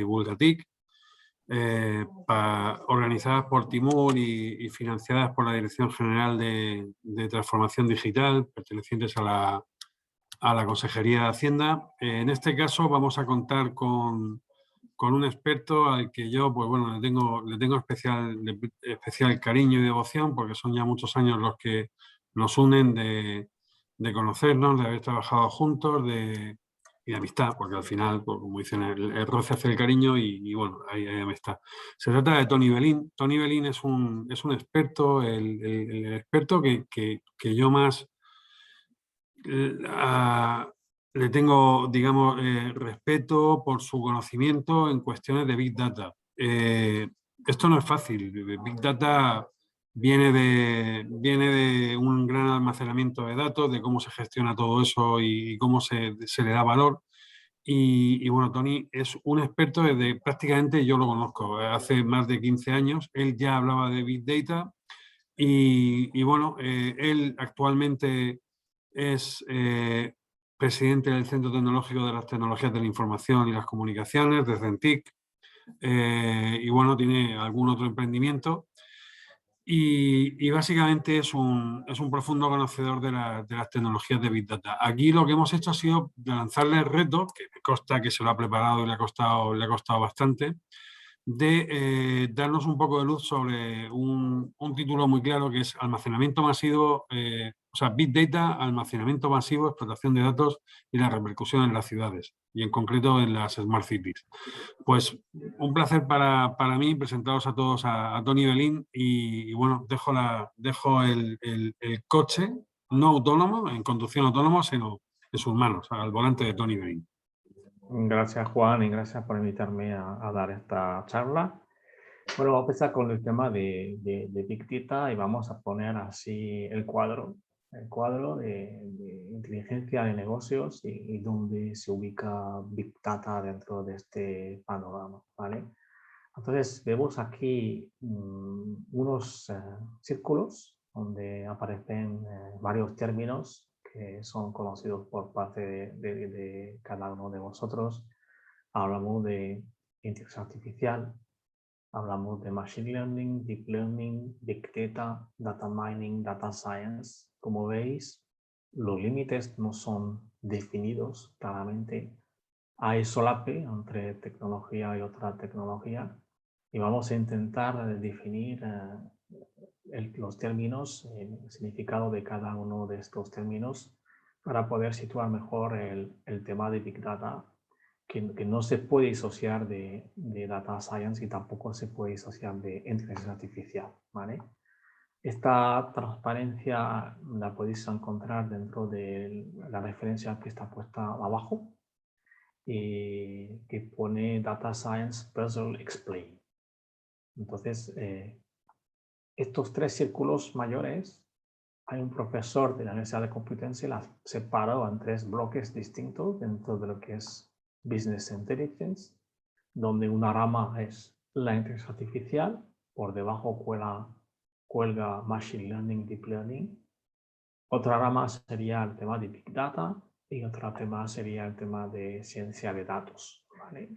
Vulgatic, organizadas por Timur y financiadas por la Dirección General de Transformación Digital, pertenecientes a la Consejería de Hacienda. En este caso vamos a contar con un experto al que yo, pues bueno, le tengo especial cariño y devoción, porque son ya muchos años los que nos unen de conocernos, de haber trabajado juntos, y de amistad, porque al final, pues, como dicen, el roce hace el cariño y bueno, hay amistad. Se trata de Toni Belin. Toni Belin es un experto, el experto que yo más le tengo, digamos, respeto por su conocimiento en cuestiones de Big Data. Esto no es fácil. Big Data viene de un gran almacenamiento de datos, de cómo se gestiona todo eso y cómo se le da valor. Y bueno, Toni es un experto desde prácticamente, yo lo conozco, hace más de 15 años. Él ya hablaba de Big Data y bueno, él actualmente es presidente del Centro Tecnológico de las Tecnologías de la Información y las Comunicaciones, de CENTIC, y bueno, tiene algún otro emprendimiento. Y básicamente es un profundo conocedor de las tecnologías de Big Data. Aquí lo que hemos hecho ha sido lanzarle el reto, que me consta que se lo ha preparado y le ha costado bastante, de darnos un poco de luz sobre un título muy claro que es almacenamiento masivo, o sea, Big Data, almacenamiento masivo, explotación de datos y la repercusión en las ciudades y en concreto en las Smart Cities. Pues un placer para mí presentaros a todos a Toni Belin y bueno, dejo el coche no autónomo, en conducción autónoma, sino en sus manos, al volante de Toni Belin. Gracias, Juan, y gracias por invitarme a dar esta charla. Bueno, vamos a empezar con el tema de Big Data y vamos a poner así el cuadro de inteligencia de negocios y dónde se ubica Big Data dentro de este panorama, ¿vale? Entonces, vemos aquí unos círculos donde aparecen varios términos que son conocidos por parte de cada uno de vosotros. Hablamos de inteligencia artificial, hablamos de Machine Learning, Deep Learning, Big Data, Data Mining, Data Science. Como veis, los límites no son definidos claramente. Hay solape entre tecnología y otra tecnología y vamos a intentar definir los términos, el significado de cada uno de estos términos para poder situar mejor el tema de Big Data, que no se puede disociar de Data Science y tampoco se puede disociar de inteligencia artificial, ¿vale? Esta transparencia la podéis encontrar dentro de la referencia que está puesta abajo, que pone Data Science Puzzle Explain. Entonces, estos tres círculos mayores, hay un profesor de la Universidad de Complutense, las separó en tres bloques distintos dentro de lo que es Business Intelligence, donde una rama es la inteligencia artificial, por debajo cuelga Machine Learning, Deep Learning. Otra rama sería el tema de Big Data y otro tema sería el tema de ciencia de datos, ¿vale?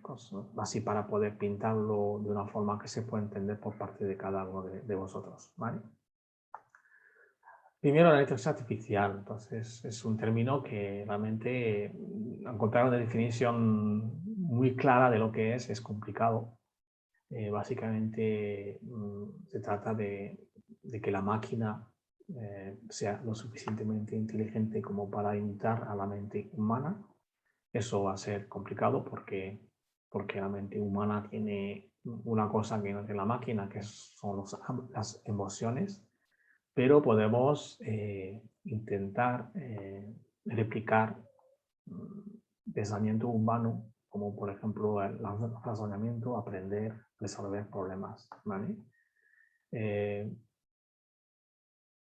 Así para poder pintarlo de una forma que se pueda entender por parte de cada uno de vosotros, ¿vale? Primero, la inteligencia artificial. Entonces, es un término que realmente encontrar una definición muy clara de lo que es complicado. Básicamente, se trata de que la máquina sea lo suficientemente inteligente como para imitar a la mente humana. Eso va a ser complicado porque la mente humana tiene una cosa que no tiene la máquina, que son las emociones, pero podemos intentar replicar pensamiento humano, como por ejemplo el razonamiento, aprender, resolver problemas, ¿vale?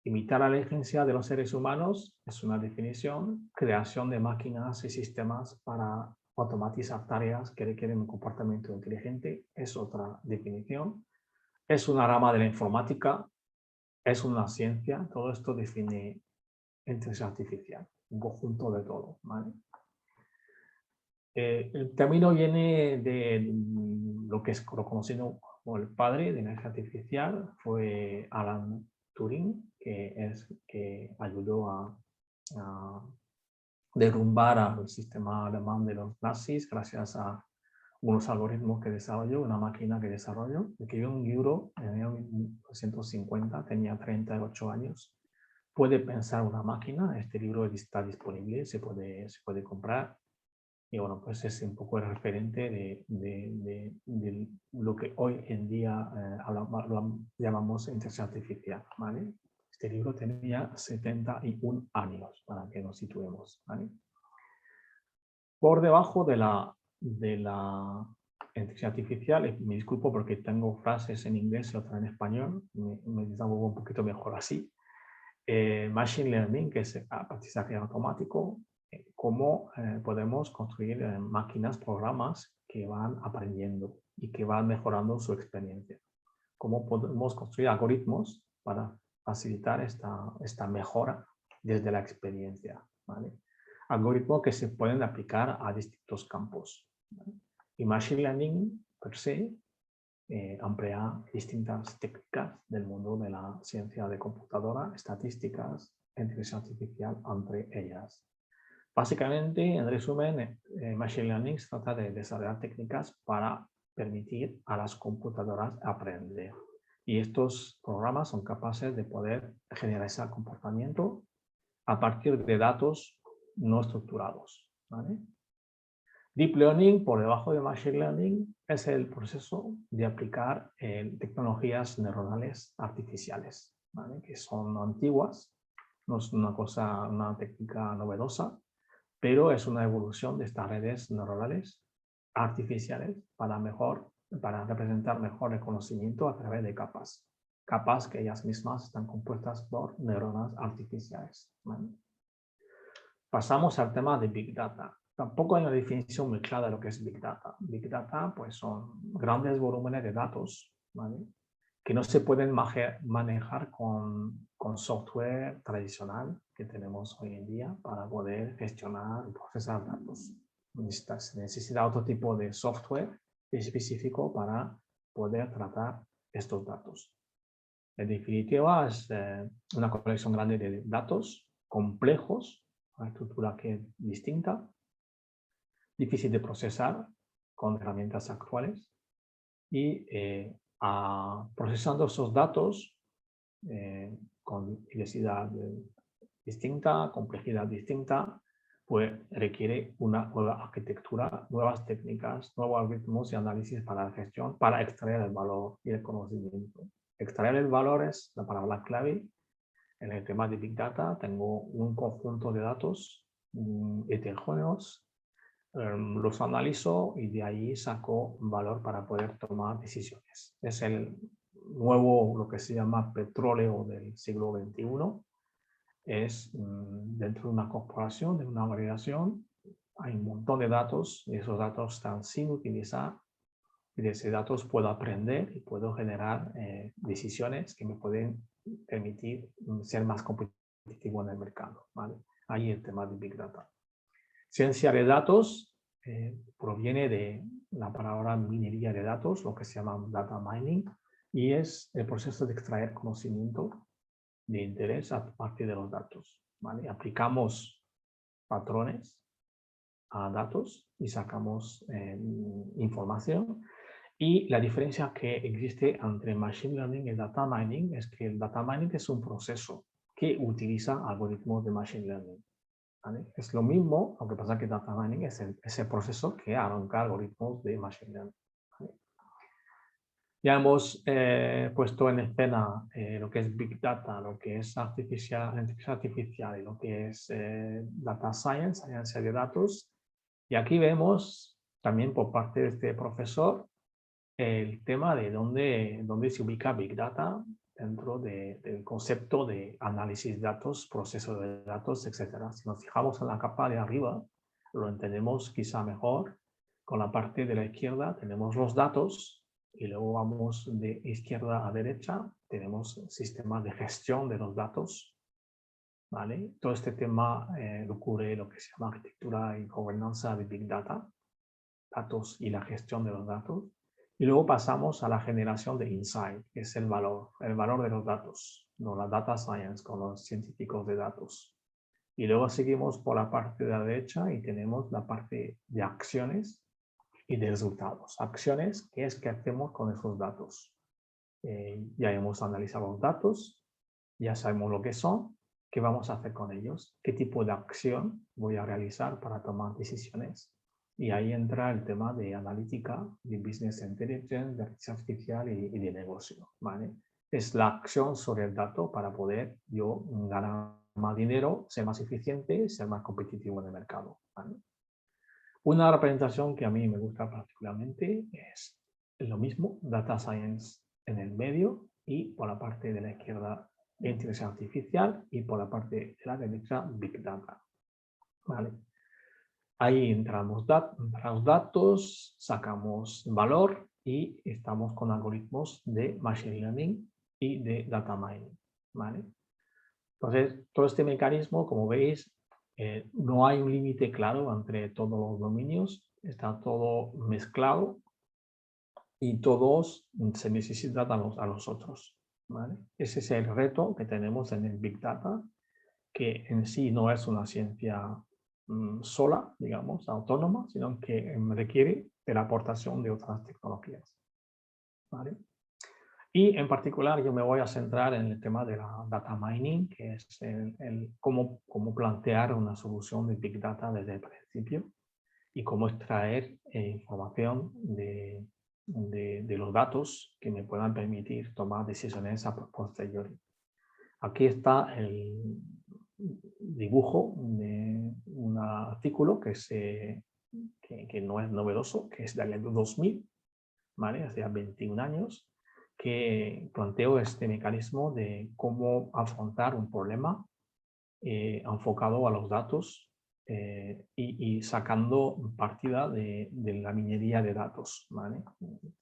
Imitar la inteligencia de los seres humanos es una definición. Creación de máquinas y sistemas para automatizar tareas que requieren un comportamiento inteligente es otra definición. Es una rama de la informática, es una ciencia. Todo esto define inteligencia artificial, un conjunto de todo, ¿vale? El término viene de lo que es lo conocido como el padre de la inteligencia artificial, fue Alan Turing, que ayudó a derrumbar al sistema alemán de los nazis gracias a unos algoritmos que desarrolló, una máquina que desarrolló. Escribió un libro en 1950, tenía 38 años. Puede pensar una máquina, este libro está disponible, se puede comprar. Y bueno, pues es un poco el referente de lo que hoy en día lo llamamos inteligencia artificial, ¿vale? Este libro tenía 71 años, para que nos situemos, ¿vale? Por debajo de la inteligencia artificial, me disculpo porque tengo frases en inglés y otras en español, me desahogo un poquito mejor así. Machine Learning, que es aprendizaje automático, cómo podemos construir máquinas, programas que van aprendiendo y que van mejorando su experiencia. Cómo podemos construir algoritmos para facilitar esta mejora desde la experiencia, ¿vale? Algoritmos que se pueden aplicar a distintos campos, ¿vale? Y Machine Learning, per se, emplea distintas técnicas del mundo de la ciencia de computadora, estadísticas, inteligencia artificial, entre ellas. Básicamente, en resumen, Machine Learning se trata de desarrollar técnicas para permitir a las computadoras aprender. Y estos programas son capaces de poder generar comportamiento a partir de datos no estructurados, ¿vale? Deep Learning, por debajo de Machine Learning, es el proceso de aplicar tecnologías neuronales artificiales, ¿vale? Que son antiguas, no es una técnica novedosa, pero es una evolución de estas redes neuronales artificiales para representar mejor el conocimiento a través de capas. Capas que ellas mismas están compuestas por neuronas artificiales, ¿vale? Pasamos al tema de Big Data. Tampoco hay una definición muy clara de lo que es Big Data. Big Data pues, son grandes volúmenes de datos, ¿vale? Que no se pueden manejar con software tradicional que tenemos hoy en día para poder gestionar y procesar datos. Se necesita otro tipo de software específico para poder tratar estos datos. En definitiva, es una colección grande de datos complejos, una estructura que es distinta, difícil de procesar con herramientas actuales y procesando esos datos con diversidad distinta, complejidad distinta, pues requiere una nueva arquitectura, nuevas técnicas, nuevos algoritmos y análisis para la gestión, para extraer el valor y el conocimiento. Extraer el valor es la palabra clave. En el tema de Big Data tengo un conjunto de datos heterogéneos, los analizo y de ahí saco valor para poder tomar decisiones. Es el nuevo, lo que se llama petróleo del siglo XXI. Es dentro de una corporación, de una organización, hay un montón de datos y esos datos están sin utilizar y de esos datos puedo aprender y puedo generar decisiones que me pueden permitir ser más competitivo en el mercado, ¿vale? Ahí el tema de Big Data. Ciencia de datos proviene de la palabra minería de datos, lo que se llama data mining, y es el proceso de extraer conocimiento de interés a partir de los datos, ¿vale? Aplicamos patrones a datos y sacamos información. Y la diferencia que existe entre Machine Learning y Data Mining es que el Data Mining es un proceso que utiliza algoritmos de Machine Learning, ¿vale? Es lo mismo, lo que pasa que Data Mining es ese proceso que arranca algoritmos de Machine Learning, ¿vale? Ya hemos puesto en escena lo que es Big Data, lo que es inteligencia artificial y lo que es Data Science, ciencia de datos. Y aquí vemos también por parte de este profesor el tema de dónde se ubica Big Data dentro del concepto de análisis de datos, proceso de datos, etc. Si nos fijamos en la capa de arriba, lo entendemos quizá mejor. Con la parte de la izquierda tenemos los datos y luego vamos de izquierda a derecha, tenemos sistemas de gestión de los datos, ¿vale? Todo este tema lo cubre lo que se llama arquitectura y gobernanza de Big Data. datos y la gestión de los datos. Y luego pasamos a la generación de insight, que es el valor de los datos, ¿no? La data science con los científicos de datos. Y luego seguimos por la parte de la derecha y tenemos la parte de acciones y de resultados. Acciones, ¿qué es que hacemos con esos datos? Ya hemos analizado los datos, ya sabemos lo que son, qué vamos a hacer con ellos, qué tipo de acción voy a realizar para tomar decisiones. Y ahí entra el tema de analítica, de business intelligence, de inteligencia artificial y de negocio, ¿vale? Es la acción sobre el dato para poder yo ganar más dinero, ser más eficiente, ser más competitivo en el mercado, ¿vale? Una representación que a mí me gusta particularmente es lo mismo, data science en el medio y por la parte de la izquierda inteligencia artificial y por la parte de la derecha big data, ¿vale? Ahí entramos datos, sacamos valor y estamos con algoritmos de machine learning y de data mining, ¿vale? Entonces, todo este mecanismo, como veis, no hay un límite claro entre todos los dominios, está todo mezclado y todos se necesitan a los otros, ¿vale? Ese es el reto que tenemos en el Big Data, que en sí no es una ciencia sola, digamos, autónoma, sino que requiere de la aportación de otras tecnologías, ¿vale? Y en particular yo me voy a centrar en el tema de la data mining, que es cómo plantear una solución de Big Data desde el principio y cómo extraer información de los datos que me puedan permitir tomar decisiones a posteriori. Aquí está el dibujo de un artículo que no es novedoso, que es del año 2000, ¿vale? Hace 21 años, que planteo este mecanismo de cómo afrontar un problema enfocado a los datos y sacando partida de la minería de datos, ¿vale?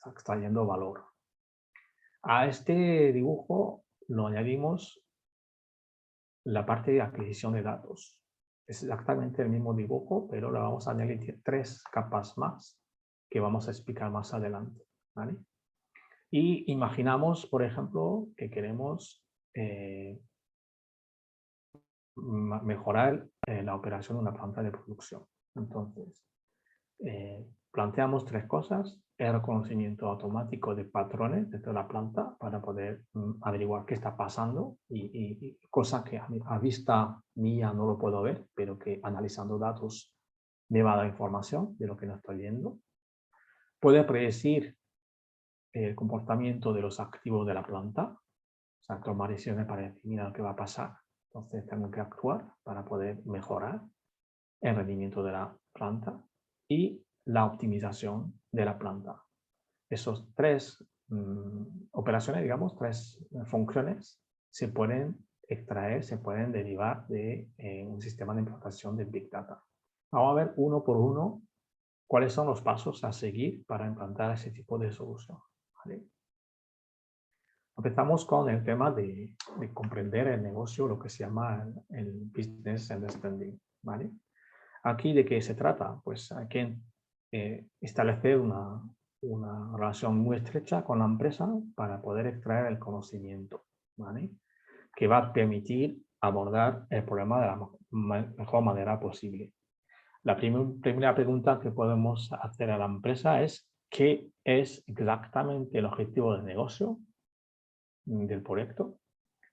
Extrayendo valor. A este dibujo lo añadimos la parte de adquisición de datos. Es exactamente el mismo dibujo, pero le vamos a añadir 3 capas más que vamos a explicar más adelante, ¿vale? Y imaginamos, por ejemplo, que queremos mejorar la operación de una planta de producción. Entonces, planteamos 3 cosas: el reconocimiento automático de patrones dentro de la planta para poder averiguar qué está pasando y cosa que a vista mía no lo puedo ver, pero que analizando datos me va a dar información de lo que no estoy viendo. Puede predecir el comportamiento de los activos de la planta, o sea, tomar decisiones para decir, mira lo que va a pasar. Entonces tengo que actuar para poder mejorar el rendimiento de la planta y la optimización de la planta. Esos 3 operaciones, digamos, 3 funciones se pueden extraer, se pueden derivar de un sistema de implantación de Big Data. Vamos a ver uno por uno cuáles son los pasos a seguir para implantar ese tipo de solución, ¿vale? Empezamos con el tema de comprender el negocio, lo que se llama el business understanding, ¿vale? Aquí, ¿de qué se trata? Pues hay que establecer una relación muy estrecha con la empresa para poder extraer el conocimiento, ¿vale? Que va a permitir abordar el problema de la mejor manera posible. La primera pregunta que podemos hacer a la empresa es: ¿qué es exactamente el objetivo del negocio, del proyecto?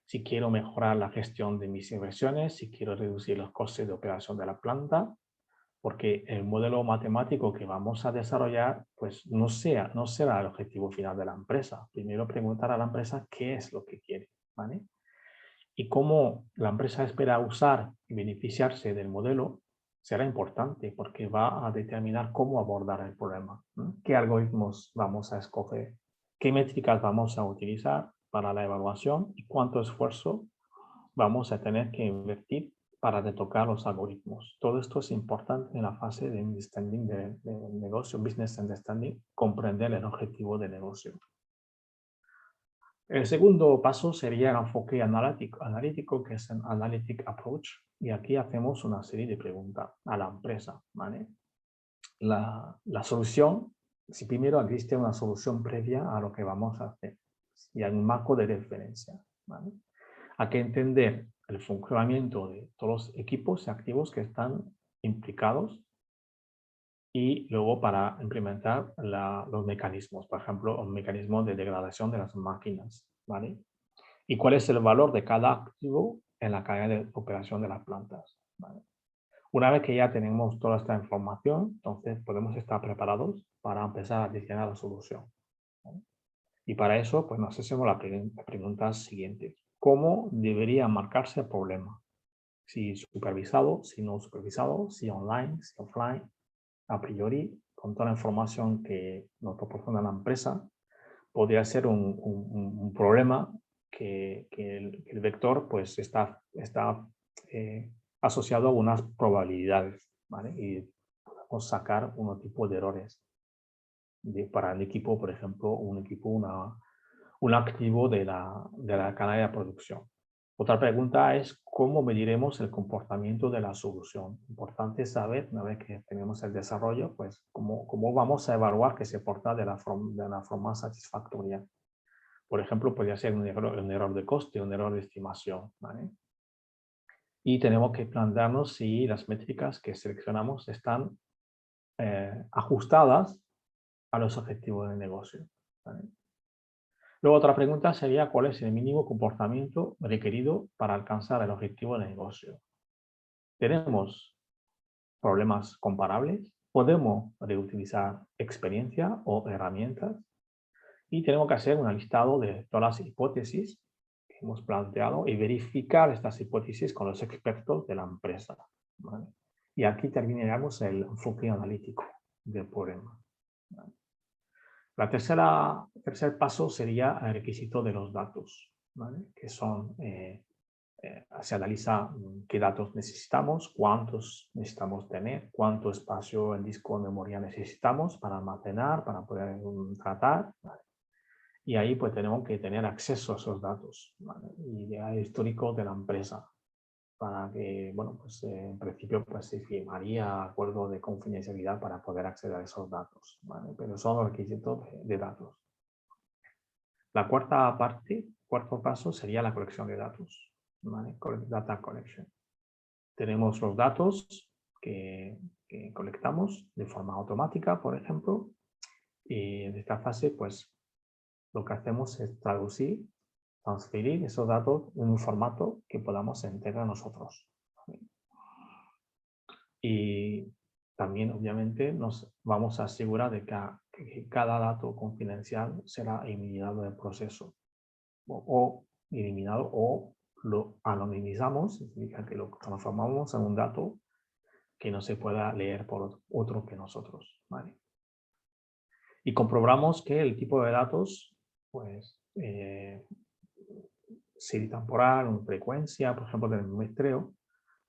Si quiero mejorar la gestión de mis inversiones, si quiero reducir los costes de operación de la planta, porque el modelo matemático que vamos a desarrollar pues no será el objetivo final de la empresa. Primero preguntar a la empresa qué es lo que quiere, ¿vale? Y cómo la empresa espera usar y beneficiarse del modelo será importante porque va a determinar cómo abordar el problema, ¿no? ¿Qué algoritmos vamos a escoger? ¿Qué métricas vamos a utilizar para la evaluación? ¿Y cuánto esfuerzo vamos a tener que invertir para retocar los algoritmos? Todo esto es importante en la fase de understanding del negocio, business understanding, comprender el objetivo de negocio. El segundo paso sería el enfoque analítico, que es el analytic approach, y aquí hacemos una serie de preguntas a la empresa, ¿vale? la solución, si primero existe una solución previa a lo que vamos a hacer y hay un marco de referencia, ¿vale? Hay que entender el funcionamiento de todos los equipos activos que están implicados y luego para implementar los mecanismos, por ejemplo, un mecanismo de degradación de las máquinas, ¿vale? Y cuál es el valor de cada activo en la cadena de operación de las plantas, ¿vale? Una vez que ya tenemos toda esta información, entonces podemos estar preparados para empezar a diseñar la solución, ¿vale? Y para eso, pues nos hacemos las preguntas siguientes. ¿Cómo debería marcarse el problema? Si supervisado, si no supervisado, si online, si offline, a priori, con toda la información que nos proporciona la empresa, podría ser un problema que el vector pues está asociado a unas probabilidades, ¿vale? Y podemos sacar un tipo de errores para el equipo, por ejemplo, un activo de la cadena de producción. Otra pregunta es cómo mediremos el comportamiento de la solución. Importante saber, una vez que tenemos el desarrollo, pues cómo vamos a evaluar que se porta de la forma satisfactoria. Por ejemplo, podría ser un error de coste, un error de estimación, ¿vale? Y tenemos que plantearnos si las métricas que seleccionamos están ajustadas a los objetivos del negocio, ¿vale? Luego otra pregunta sería cuál es el mínimo comportamiento requerido para alcanzar el objetivo del negocio. ¿Tenemos problemas comparables? ¿Podemos reutilizar experiencia o herramientas? Y tenemos que hacer un listado de todas las hipótesis que hemos planteado y verificar estas hipótesis con los expertos de la empresa, ¿vale? Y aquí terminaremos el enfoque analítico del problema, ¿vale? Tercer paso sería el requisito de los datos, ¿vale? Que son, se analiza qué datos necesitamos, cuántos necesitamos tener, cuánto espacio en disco o memoria necesitamos para almacenar, para poder tratar, ¿vale? Y ahí pues tenemos que tener acceso a esos datos, ¿vale? Y el histórico de la empresa para que, bueno, pues en principio pues se firmaría acuerdo de confidencialidad para poder acceder a esos datos, ¿vale? Pero son los requisitos de datos. La cuarto paso sería la colección de datos, ¿vale? Data collection. Tenemos los datos que colectamos de forma automática, por ejemplo, y en esta fase pues lo que hacemos es transferir esos datos en un formato que podamos entender nosotros. Y también, obviamente, nos vamos a asegurar de que cada dato confidencial será eliminado del proceso. O eliminado o lo anonimizamos, significa que lo transformamos en un dato que no se pueda leer por otro que nosotros, ¿vale? Y comprobamos que el tipo de datos, pues, serie temporal, frecuencia, por ejemplo, del muestreo,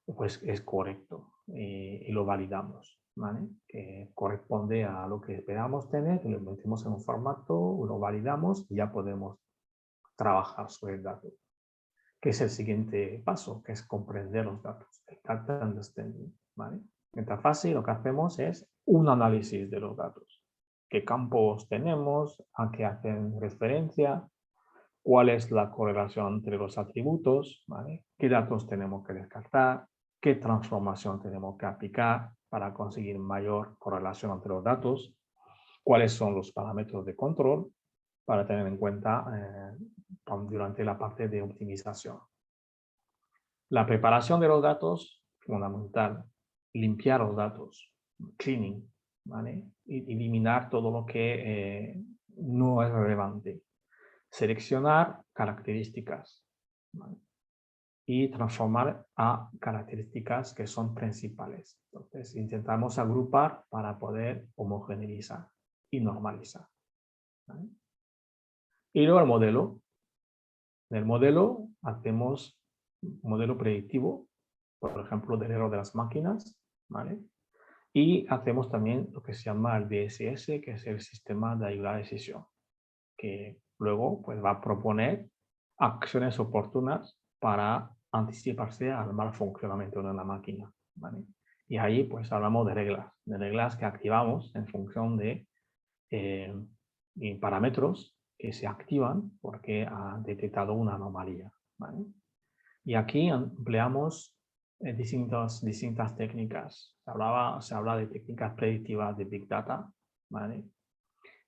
pues es correcto y lo validamos, ¿vale? Que corresponde a lo que esperamos tener, lo metemos en un formato, lo validamos y ya podemos trabajar sobre el dato. Que es el siguiente paso, que es comprender los datos, el data understanding, ¿vale? En esta fase lo que hacemos es un análisis de los datos. ¿Qué campos tenemos? ¿A qué hacen referencia? ¿Cuál es la correlación entre los atributos? ¿Vale? ¿Qué datos tenemos que descartar? ¿Qué transformación tenemos que aplicar para conseguir mayor correlación entre los datos? ¿Cuáles son los parámetros de control para tener en cuenta durante la parte de optimización? La preparación de los datos, fundamental. Limpiar los datos, cleaning, ¿vale? Y eliminar todo lo que no es relevante. Seleccionar características, ¿vale? Y transformar a características que son principales. Entonces, intentamos agrupar para poder homogeneizar y normalizar, ¿vale? Y luego el modelo. En el modelo hacemos un modelo predictivo, por ejemplo, del error de las máquinas, ¿vale? Y hacemos también lo que se llama el DSS, que es el sistema de ayuda a decisión, que luego pues, va a proponer acciones oportunas para anticiparse al mal funcionamiento de la máquina, ¿vale? Y ahí pues hablamos de reglas que activamos en función de parámetros que se activan porque ha detectado una anomalía, ¿vale? Y aquí empleamos distintas técnicas. Se habla de técnicas predictivas de Big Data, ¿vale?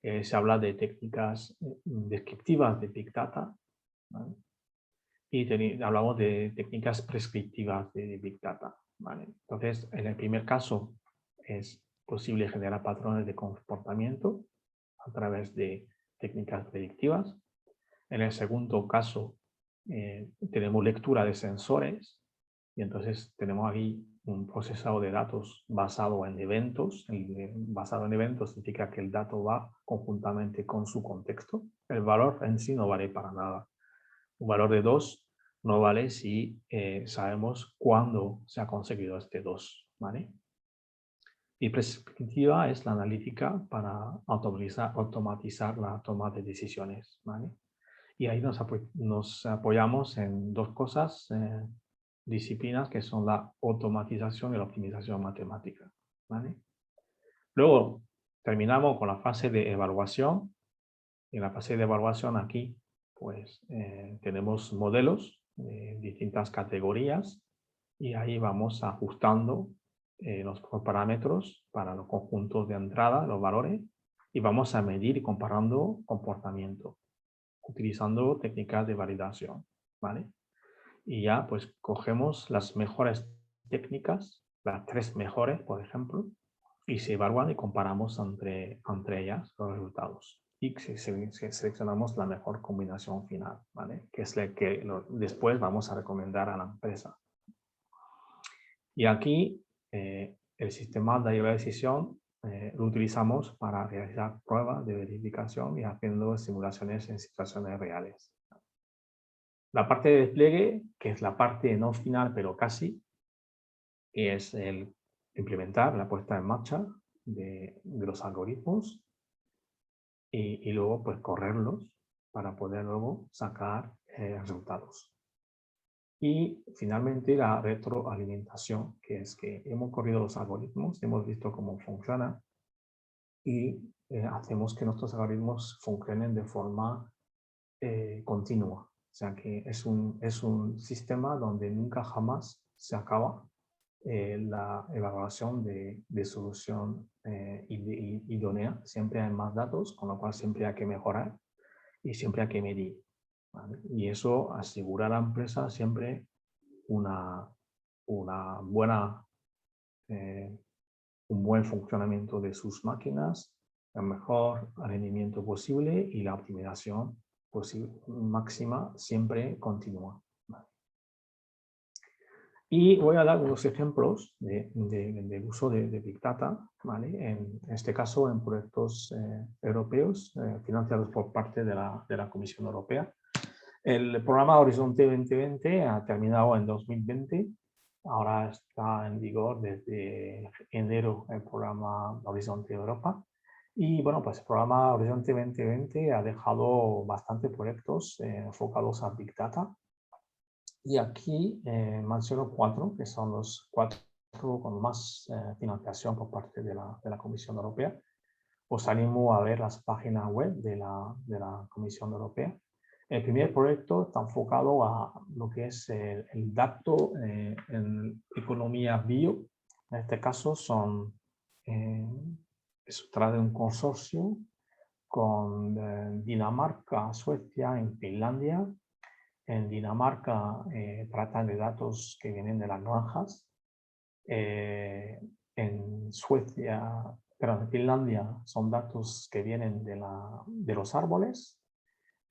Se habla de técnicas descriptivas de Big Data, ¿vale? Y hablamos de técnicas prescriptivas de Big Data, ¿vale? Entonces, en el primer caso es posible generar patrones de comportamiento a través de técnicas predictivas. En el segundo caso, tenemos lectura de sensores y entonces tenemos aquí un procesado de datos basado en eventos. Basado en eventos significa que el dato va conjuntamente con su contexto. El valor en sí no vale para nada. Un valor de 2 no vale si sabemos cuándo se ha conseguido este 2, ¿vale? Y prescriptiva es la analítica para automatizar la toma de decisiones, ¿vale? Y ahí nos apoyamos en dos cosas, disciplinas que son la automatización y la optimización matemática, ¿vale? Luego terminamos con la fase de evaluación. En la fase de evaluación aquí pues tenemos modelos de distintas categorías y ahí vamos ajustando los parámetros para los conjuntos de entrada, los valores, y vamos a medir y comparando comportamiento utilizando técnicas de validación, ¿vale? Y ya pues cogemos las mejores técnicas, las 3 mejores, por ejemplo, y se evalúan y comparamos entre ellas los resultados. Y seleccionamos la mejor combinación final, ¿vale? Que es la que después vamos a recomendar a la empresa. Y aquí el sistema de ayuda de decisión lo utilizamos para realizar pruebas de verificación y haciendo simulaciones en situaciones reales. La parte de despliegue, que es la parte no final, pero casi, que es el implementar la puesta en marcha de los algoritmos y luego pues correrlos para poder luego sacar resultados. Y finalmente la retroalimentación, que es que hemos corrido los algoritmos, hemos visto cómo funciona y hacemos que nuestros algoritmos funcionen de forma continua. O sea que es un sistema donde nunca jamás se acaba la evaluación de solución idónea. Siempre hay más datos, con lo cual siempre hay que mejorar y siempre hay que medir, ¿vale? Y eso asegura a la empresa siempre una buena, un buen funcionamiento de sus máquinas, el mejor rendimiento posible y la optimización máxima siempre continua. ¿Vale? Y voy a dar unos ejemplos de uso de Big Data, ¿vale? En este caso en proyectos europeos financiados por parte de la Comisión Europea. El programa Horizonte 2020 ha terminado en 2020. Ahora está en vigor desde enero el programa Horizonte Europa. Y bueno, pues el programa Horizonte 2020 ha dejado bastantes proyectos enfocados a Big Data. Y aquí menciono 4, que son los 4 con más financiación por parte de la Comisión Europea. Os animo a ver las páginas web de la Comisión Europea. El primer proyecto está enfocado a lo que es el dato en economía bio. En este caso se trata de un consorcio con Dinamarca, Suecia y Finlandia. En Dinamarca tratan de datos que vienen de las granjas. En Finlandia son datos que vienen de los árboles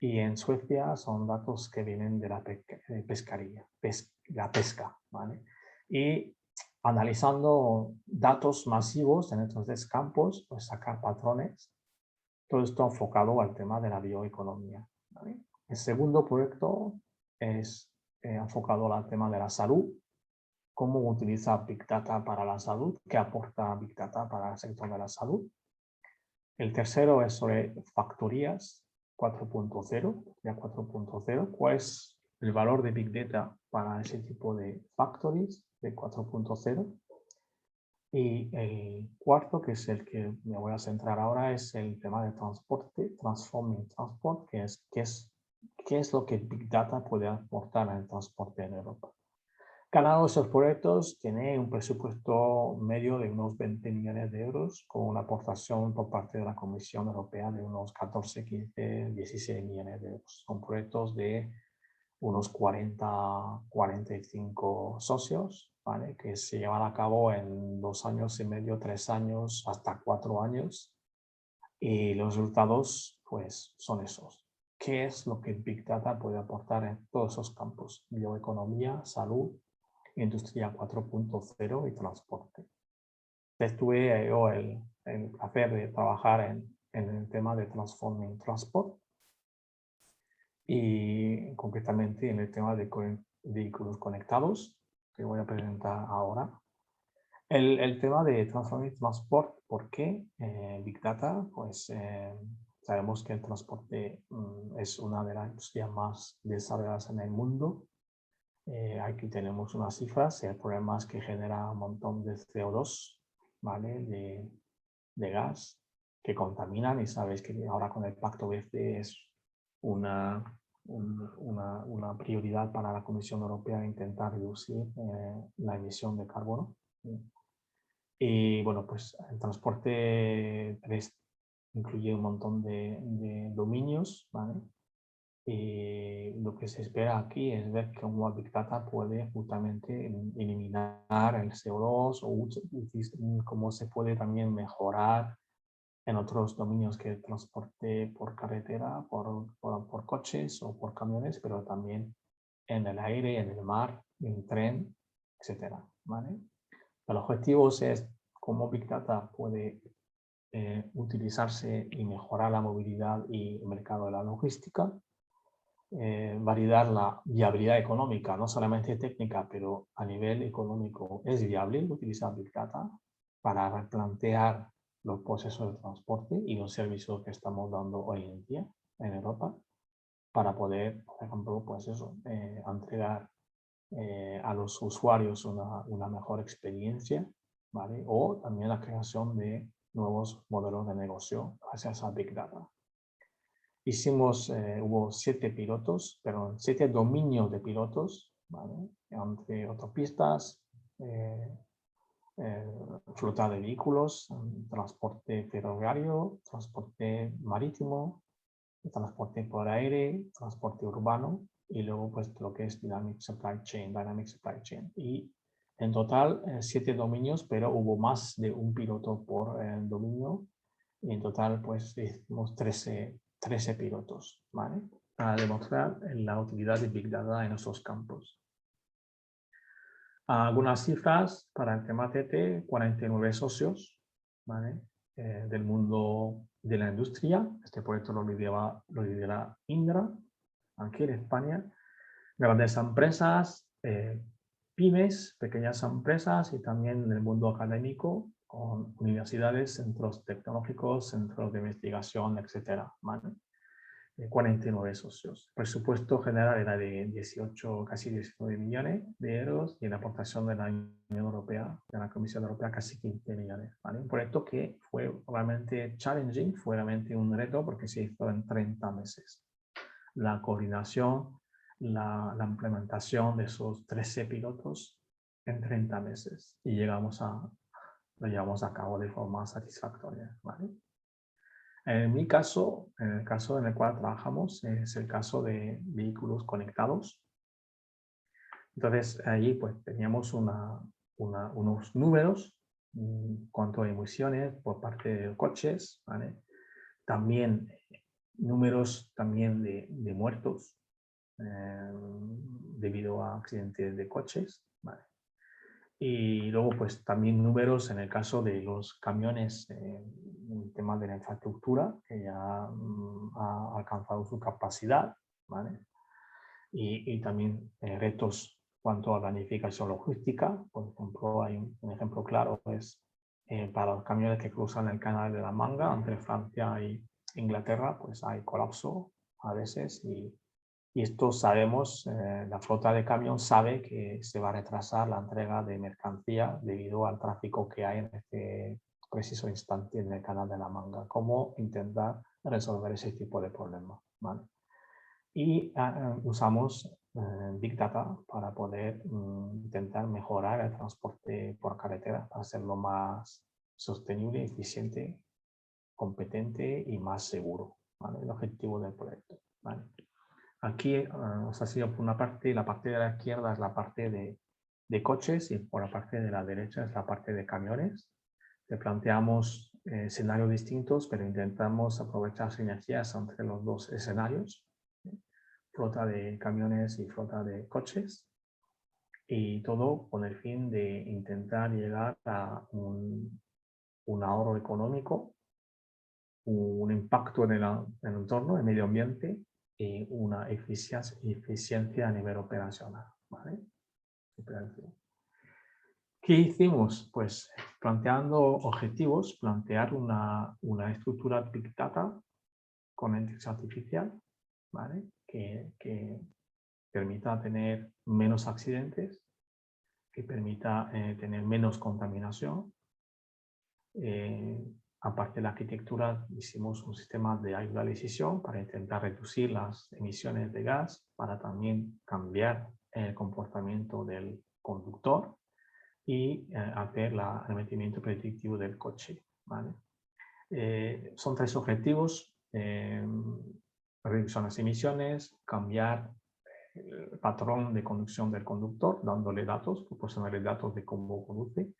y en Suecia son datos que vienen de la pescaría, la pesca, ¿vale? Y analizando datos masivos en estos 3 campos, pues sacar patrones. Todo esto enfocado al tema de la bioeconomía, ¿vale? El segundo proyecto es enfocado al tema de la salud. Cómo utilizar Big Data para la salud, qué aporta Big Data para el sector de la salud. El tercero es sobre factorías 4.0, ya 4.0. ¿Cuál es el valor de Big Data para ese tipo de factories de 4.0? Y el cuarto, que es el que me voy a centrar ahora, es el tema de transporte, Transforming Transport, qué es lo que Big Data puede aportar al transporte en Europa. Cada uno de esos proyectos tiene un presupuesto medio de unos 20 millones de euros, con una aportación por parte de la Comisión Europea de unos 14, 15, 16 millones de euros. Son proyectos de unos 40, 45 socios, ¿vale? Que se llevan a cabo en 2 años y medio, 3 años, hasta 4 años. Y los resultados, pues, son esos. ¿Qué es lo que Big Data puede aportar en todos esos campos? Bioeconomía, salud, industria 4.0 y transporte. Tuve yo el placer de trabajar en el tema de Transforming Transport y concretamente en el tema de vehículos conectados, que voy a presentar ahora. El tema de Transforming Transport, ¿por qué? Big Data, pues sabemos que el transporte es una de las industrias más desarrolladas en el mundo. Aquí tenemos unas cifras, el problema es que genera un montón de CO2, ¿vale? De gas que contaminan, y sabéis que ahora con el Pacto Verde es una prioridad para la Comisión Europea intentar reducir la emisión de carbono. Y bueno, pues el transporte incluye un montón de dominios, ¿vale? Y lo que se espera aquí es ver cómo Big Data puede justamente eliminar el CO2 o cómo se puede también mejorar en otros dominios que el transporte por carretera, por coches o por camiones, pero también en el aire, en el mar, en tren, etcétera, ¿vale? El objetivo es cómo Big Data puede utilizarse y mejorar la movilidad y el mercado de la logística, validar la viabilidad económica, no solamente técnica, pero a nivel económico es viable utilizar Big Data para replantear los procesos de transporte y los servicios que estamos dando hoy en día en Europa, para poder, por ejemplo, pues eso, entregar a los usuarios una mejor experiencia, ¿vale? O también la creación de nuevos modelos de negocio gracias a Big Data. Hubo 7 pilotos, pero 7 dominios de pilotos, ¿vale? Entre autopistas, flota de vehículos, transporte ferroviario, transporte marítimo, transporte por aire, transporte urbano y luego pues lo que es Dynamic Supply Chain. Y en total 7 dominios, pero hubo más de un piloto por dominio. Y en total pues hicimos 13 pilotos, ¿vale? Para demostrar la utilidad de Big Data en esos campos. Algunas cifras para el tema TT: 49 socios, ¿vale? Del mundo de la industria. Este proyecto lo lidera Indra, aquí en España. Grandes empresas, pymes, pequeñas empresas y también en el mundo académico, con universidades, centros tecnológicos, centros de investigación, etc. ¿Vale? 49 socios. El presupuesto general era de 18, casi 19 millones de euros y la aportación de la Unión Europea, de la Comisión Europea, casi 15 millones. ¿Vale? Un proyecto que fue realmente challenging, fue realmente un reto porque se hizo en 30 meses. La coordinación, la implementación de esos 13 pilotos en 30 meses y lo llevamos a cabo de forma satisfactoria. ¿Vale? En mi caso, en el caso en el cual trabajamos, es el caso de vehículos conectados. Entonces, allí pues teníamos unos números en cuanto a emisiones por parte de coches, ¿vale? También números también de muertos debido a accidentes de coches, ¿vale? Y luego, pues también números en el caso de los camiones, el tema de la infraestructura, que ya ha alcanzado su capacidad, ¿vale? Y también retos cuanto a planificación logística. Por ejemplo, hay un ejemplo claro, es para los camiones que cruzan el canal de la Manga entre Francia y Inglaterra, pues hay colapso a veces y Y esto sabemos, la flota de camión sabe que se va a retrasar la entrega de mercancía debido al tráfico que hay en este preciso instante en el Canal de la Mancha. ¿Cómo intentar resolver ese tipo de problemas? ¿Vale? Y usamos Big Data para poder intentar mejorar el transporte por carretera, para hacerlo más sostenible, eficiente, competente y más seguro. ¿Vale? El objetivo del proyecto. ¿Vale? Aquí os ha sido por una parte, la parte de la izquierda es la parte de coches y por la parte de la derecha es la parte de camiones. Te planteamos escenarios distintos, pero intentamos aprovechar sinergias entre los dos escenarios, flota de camiones y flota de coches, y todo con el fin de intentar llegar a un ahorro económico, un impacto en el entorno, en el medio ambiente, y una eficiencia a nivel operacional. ¿Vale? ¿Qué hicimos? Pues planteando objetivos, plantear una estructura Big Data con inteligencia artificial, ¿vale? que permita tener menos accidentes, que permita tener menos contaminación. Aparte de la arquitectura, hicimos un sistema de ayuda a la decisión para intentar reducir las emisiones de gas, para también cambiar el comportamiento del conductor y hacer el mantenimiento predictivo del coche. ¿Vale? Son 3 objetivos: reducción de las emisiones, cambiar el patrón de conducción del conductor, dándole datos, proporcionarle datos de cómo conduce,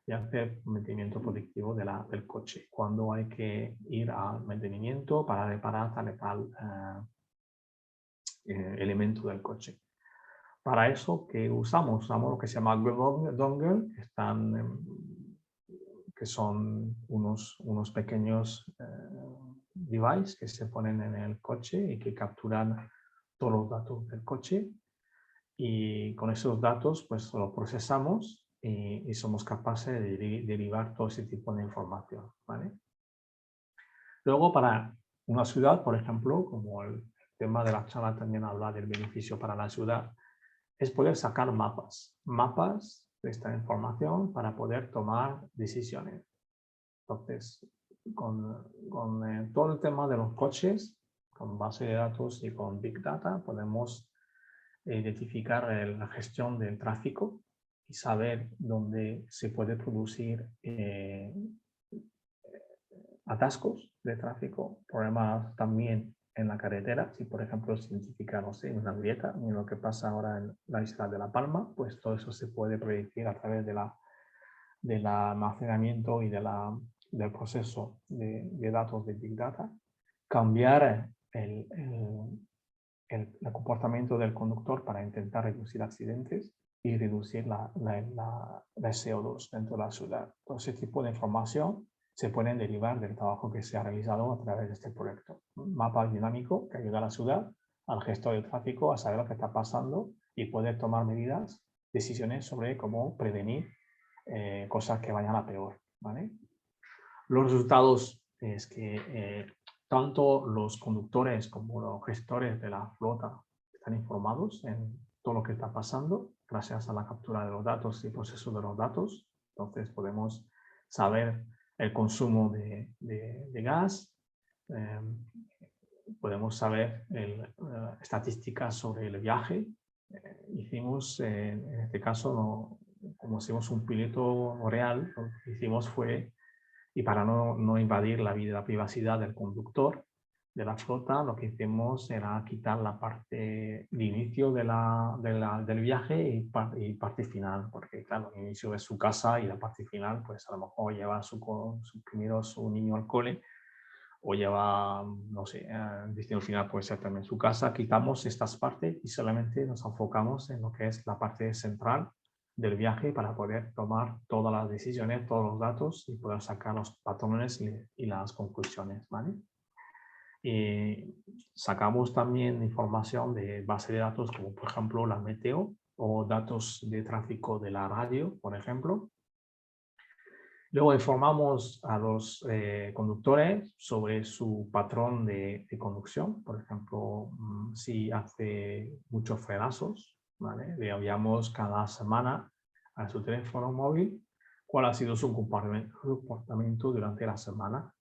y hacer mantenimiento predictivo del coche. Cuando hay que ir al mantenimiento para reparar tal elemento del coche. Para eso, ¿qué usamos? Usamos lo que se llama dongle, que son unos pequeños devices que se ponen en el coche y que capturan todos los datos del coche. Y con esos datos, pues lo procesamos y somos capaces de derivar todo ese tipo de información. ¿Vale? Luego, para una ciudad, por ejemplo, como el tema de la charla también habla del beneficio para la ciudad, es poder sacar mapas de esta información para poder tomar decisiones. Entonces, con todo el tema de los coches, con base de datos y con Big Data, podemos identificar la gestión del tráfico y saber dónde se puede producir atascos de tráfico, problemas también en la carretera. Si, por ejemplo, se identifica, no sé, una grieta, en lo que pasa ahora en la isla de La Palma, pues todo eso se puede predecir a través del almacenamiento y del proceso de datos de Big Data. Cambiar el comportamiento del conductor para intentar reducir accidentes y reducir la CO2 dentro de la ciudad. Todo ese tipo de información se pueden derivar del trabajo que se ha realizado a través de este proyecto. Un mapa dinámico que ayuda a la ciudad, al gestor del tráfico, a saber lo que está pasando y poder tomar medidas, decisiones sobre cómo prevenir cosas que vayan a peor. ¿Vale? Los resultados es que tanto los conductores como los gestores de la flota están informados en todo lo que está pasando gracias a la captura de los datos y proceso de los datos. Entonces podemos saber el consumo de gas, podemos saber estadísticas sobre el viaje. Hicimos, en este caso, como hicimos un piloto real, lo que hicimos fue, y para no invadir la privacidad del conductor de la flota, lo que hicimos era quitar la parte de inicio del viaje y parte final, porque claro, el inicio es su casa y la parte final, pues a lo mejor lleva primero su niño al cole o lleva, no sé, el destino final puede ser también su casa. Quitamos estas partes y solamente nos enfocamos en lo que es la parte central del viaje para poder tomar todas las decisiones, todos los datos y poder sacar los patrones y las conclusiones. ¿Vale? Sacamos también información de base de datos como por ejemplo la meteo o datos de tráfico de la radio, por ejemplo. Luego informamos a los conductores sobre su patrón de conducción. Por ejemplo, si hace muchos frenazos, ¿vale? Le enviamos cada semana a su teléfono móvil cuál ha sido su comportamiento durante la semana.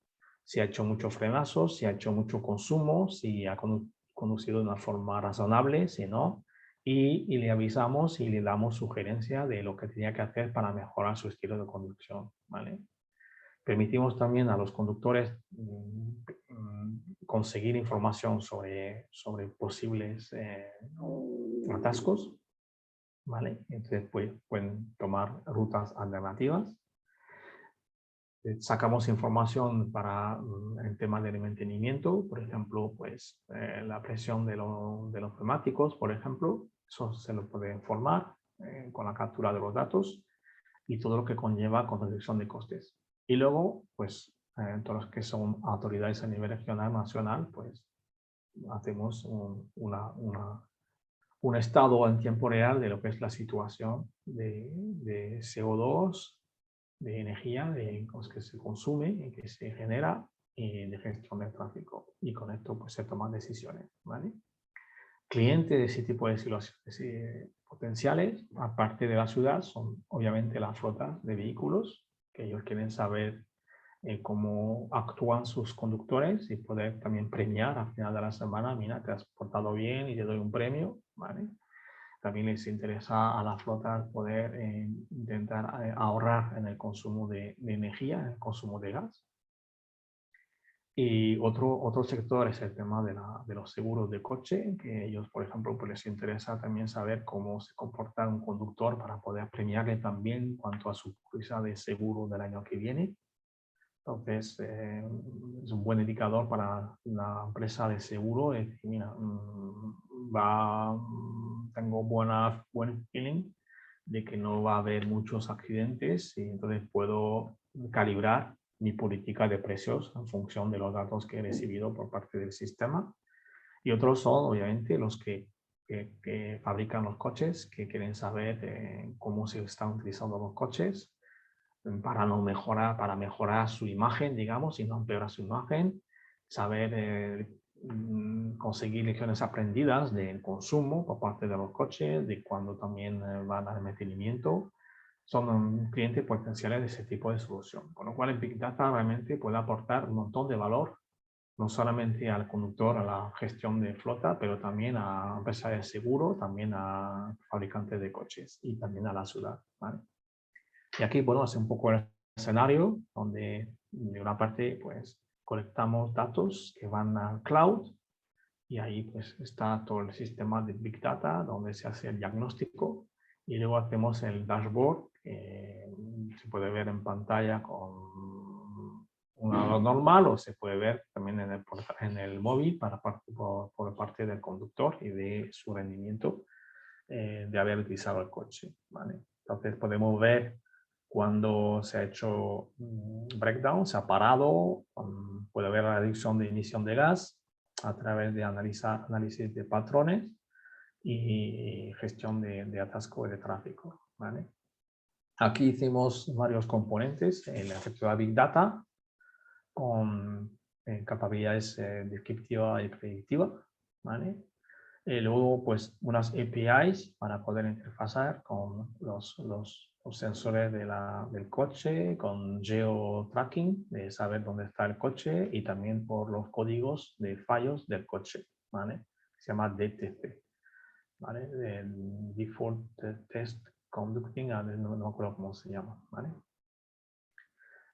Si ha hecho muchos frenazos, si ha hecho mucho consumo, si ha conducido de una forma razonable, si no. Y le avisamos y le damos sugerencia de lo que tenía que hacer para mejorar su estilo de conducción, ¿vale? Permitimos también a los conductores conseguir información sobre posibles atascos, ¿vale? Entonces pueden tomar rutas alternativas. Sacamos información para el tema del mantenimiento, por ejemplo, pues la presión de los neumáticos, por ejemplo, eso se lo puede informar con la captura de los datos y todo lo que conlleva con reducción de costes. Y luego, pues, todos los que son autoridades a nivel regional, nacional, pues hacemos un estado en tiempo real de lo que es la situación de CO2, de energía, de cosas que se consume y que se genera y de gestión del tráfico. Y con esto pues se toman decisiones, ¿vale? Clientes de ese tipo de situaciones potenciales, aparte de la ciudad, son obviamente las flotas de vehículos, que ellos quieren saber cómo actúan sus conductores y poder también premiar al final de la semana, mira, te has portado bien y te doy un premio, ¿vale? También les interesa a las flotas poder intentar ahorrar en el consumo de energía, en el consumo de gas. Y otro sector es el tema de los seguros de coche, que ellos, por ejemplo, pues les interesa también saber cómo se comporta un conductor para poder premiarle también en cuanto a su póliza de seguro del año que viene. Entonces, es un buen indicador para la empresa de seguro. Es decir, mira, tengo buen feeling de que no va a haber muchos accidentes y entonces puedo calibrar mi política de precios en función de los datos que he recibido por parte del sistema. Y otros son, obviamente, los que fabrican los coches, que quieren saber cómo se están utilizando los coches para mejorar su imagen, digamos, y no empeorar su imagen, saber conseguir lecciones aprendidas del consumo por parte de los coches, de cuando también van al mantenimiento. Son clientes potenciales de ese tipo de solución. Con lo cual el Big Data realmente puede aportar un montón de valor, no solamente al conductor, a la gestión de flota, pero también a empresas de seguro, también a fabricantes de coches y también a la ciudad, ¿vale? Y aquí, bueno, hace un poco el escenario donde de una parte, pues, colectamos datos que van al cloud y ahí, pues, está todo el sistema de Big Data donde se hace el diagnóstico y luego hacemos el dashboard que se puede ver en pantalla con una normal o se puede ver también en el móvil por parte del conductor y de su rendimiento de haber utilizado el coche, ¿vale? Entonces podemos ver cuando se ha hecho breakdown, se ha parado, puede haber la reducción de emisión de gas a través de análisis de patrones y gestión de atasco y de tráfico, ¿vale? Aquí hicimos varios componentes en la arquitectura Big Data con capacidades descriptiva y predictiva, ¿vale? Luego, pues, unas APIs para poder interfazar con los sensores del coche, con geo-tracking, de saber dónde está el coche, y también por los códigos de fallos del coche, ¿vale? Se llama DTC, ¿vale? Default Test Conducting, no me acuerdo cómo se llama, ¿vale?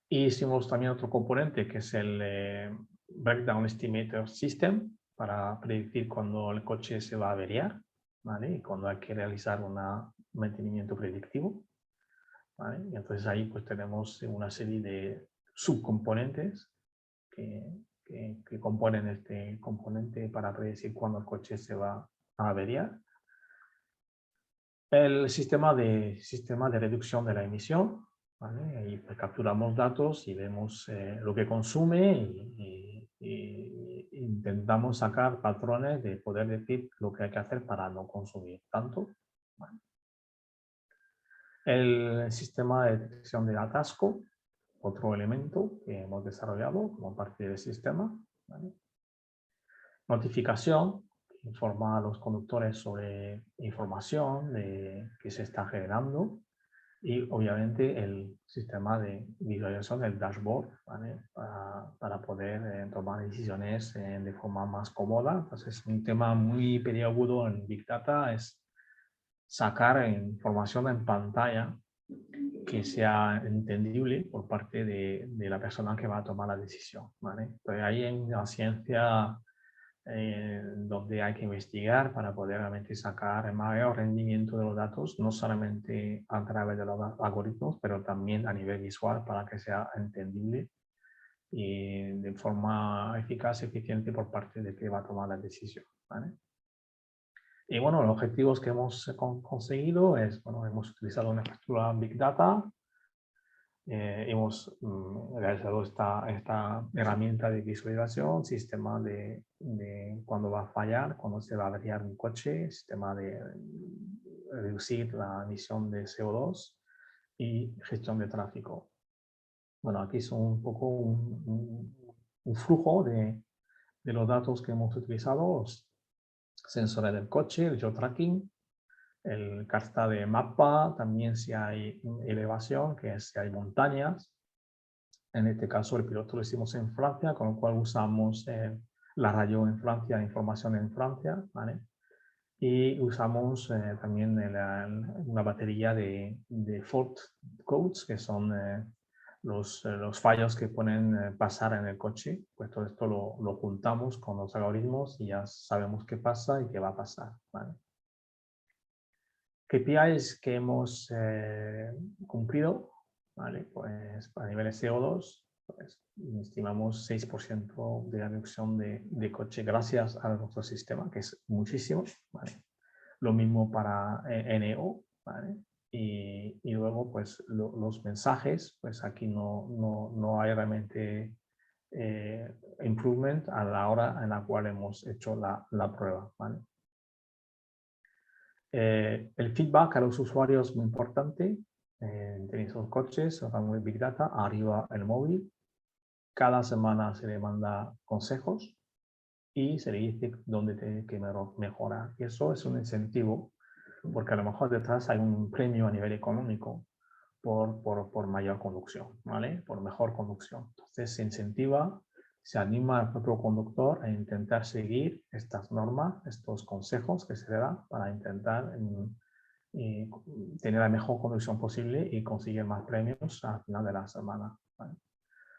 Y hicimos también otro componente que es el Breakdown Estimator System, para predecir cuándo el coche se va a averiar, ¿vale? Y cuando hay que realizar un mantenimiento predictivo, ¿vale? Y entonces ahí pues tenemos una serie de subcomponentes que componen este componente para predecir cuándo el coche se va a averiar. El sistema de reducción de la emisión, ¿vale? Y pues capturamos datos y vemos lo que consume y intentamos sacar patrones de poder decir lo que hay que hacer para no consumir tanto, ¿vale? El sistema de detección de atasco, otro elemento que hemos desarrollado como parte del sistema, ¿vale? Notificación, que informa a los conductores sobre información que se está generando. Y obviamente el sistema de visualización del dashboard, ¿vale? Para poder tomar decisiones de forma más cómoda. Entonces, un tema muy peliagudo en Big Data es sacar información en pantalla que sea entendible por parte de la persona que va a tomar la decisión, ¿vale? Entonces, ahí en la ciencia donde hay que investigar para poder realmente sacar el mayor rendimiento de los datos, no solamente a través de los algoritmos, pero también a nivel visual para que sea entendible y de forma eficaz y eficiente por parte de que va a tomar la decisión, ¿vale? Y bueno, los objetivos que hemos conseguido es, bueno, hemos utilizado una estructura Big Data. Hemos realizado esta herramienta de visualización, sistema de cuando va a fallar, cuando se va a averiar un coche, sistema de reducir la emisión de CO2 y gestión de tráfico. Bueno, aquí son un poco un flujo de los datos que hemos utilizado, los sensores del coche, el geotracking, el carta de mapa, también si hay elevación, que es si hay montañas. En este caso el piloto lo hicimos en Francia, con lo cual usamos la radio en Francia, información en Francia, ¿vale? Y usamos también una batería de fault codes, que son los fallos que pueden pasar en el coche. Pues todo esto lo juntamos con los algoritmos y ya sabemos qué pasa y qué va a pasar, ¿vale? KPIs que hemos cumplido, ¿vale? Pues a nivel de CO2, pues, estimamos 6% de la reducción de coche gracias a nuestro sistema, que es muchísimo, ¿vale? Lo mismo para NO, ¿vale? Y luego, pues los mensajes, pues aquí no hay realmente improvement a la hora en la cual hemos hecho la prueba, ¿vale? El feedback a los usuarios es muy importante. Tenéis los coches, hablamos de Big Data, arriba el móvil. Cada semana se le manda consejos y se le dice dónde tiene que mejorar. Y eso es un incentivo, porque a lo mejor detrás hay un premio a nivel económico por mayor conducción, ¿vale? Por mejor conducción. Entonces se incentiva, se anima al propio conductor a intentar seguir estas normas, estos consejos que se le dan para intentar tener la mejor conducción posible y conseguir más premios al final de la semana, ¿vale?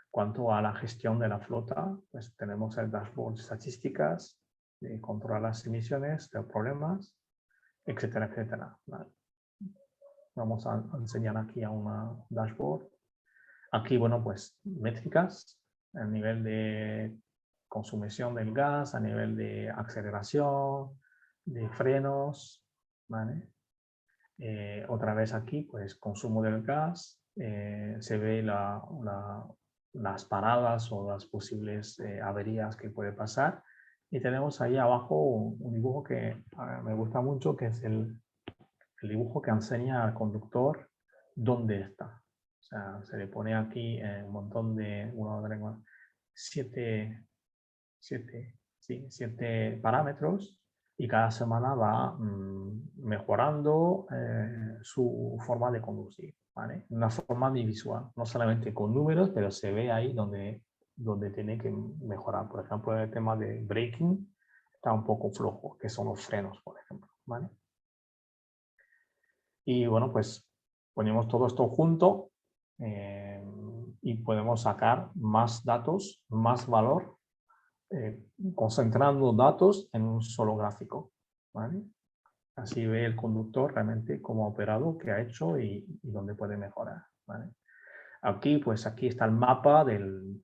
Cuanto a la gestión de la flota, pues tenemos el dashboard de estadísticas, de controlar las emisiones, de problemas, etcétera, etcétera, ¿vale? Vamos a enseñar aquí a una dashboard. Aquí, bueno, pues métricas, a nivel de consumición del gas, a nivel de aceleración, de frenos, ¿vale? Otra vez aquí, pues consumo del gas, se ve las paradas o las posibles averías que puede pasar. Y tenemos ahí abajo un dibujo que me gusta mucho, que es el dibujo que enseña al conductor dónde está. O sea, se le pone aquí un montón de, siete parámetros y cada semana va mejorando su forma de conducir, ¿vale? Una forma de visual, no solamente con números, pero se ve ahí donde tiene que mejorar. Por ejemplo, el tema de braking está un poco flojo, que son los frenos, por ejemplo, ¿vale? Y bueno, pues ponemos todo esto junto y podemos sacar más datos, más valor, concentrando datos en un solo gráfico, ¿vale? Así ve el conductor realmente cómo ha operado, qué ha hecho y dónde puede mejorar, ¿vale? Aquí, pues aquí está el mapa del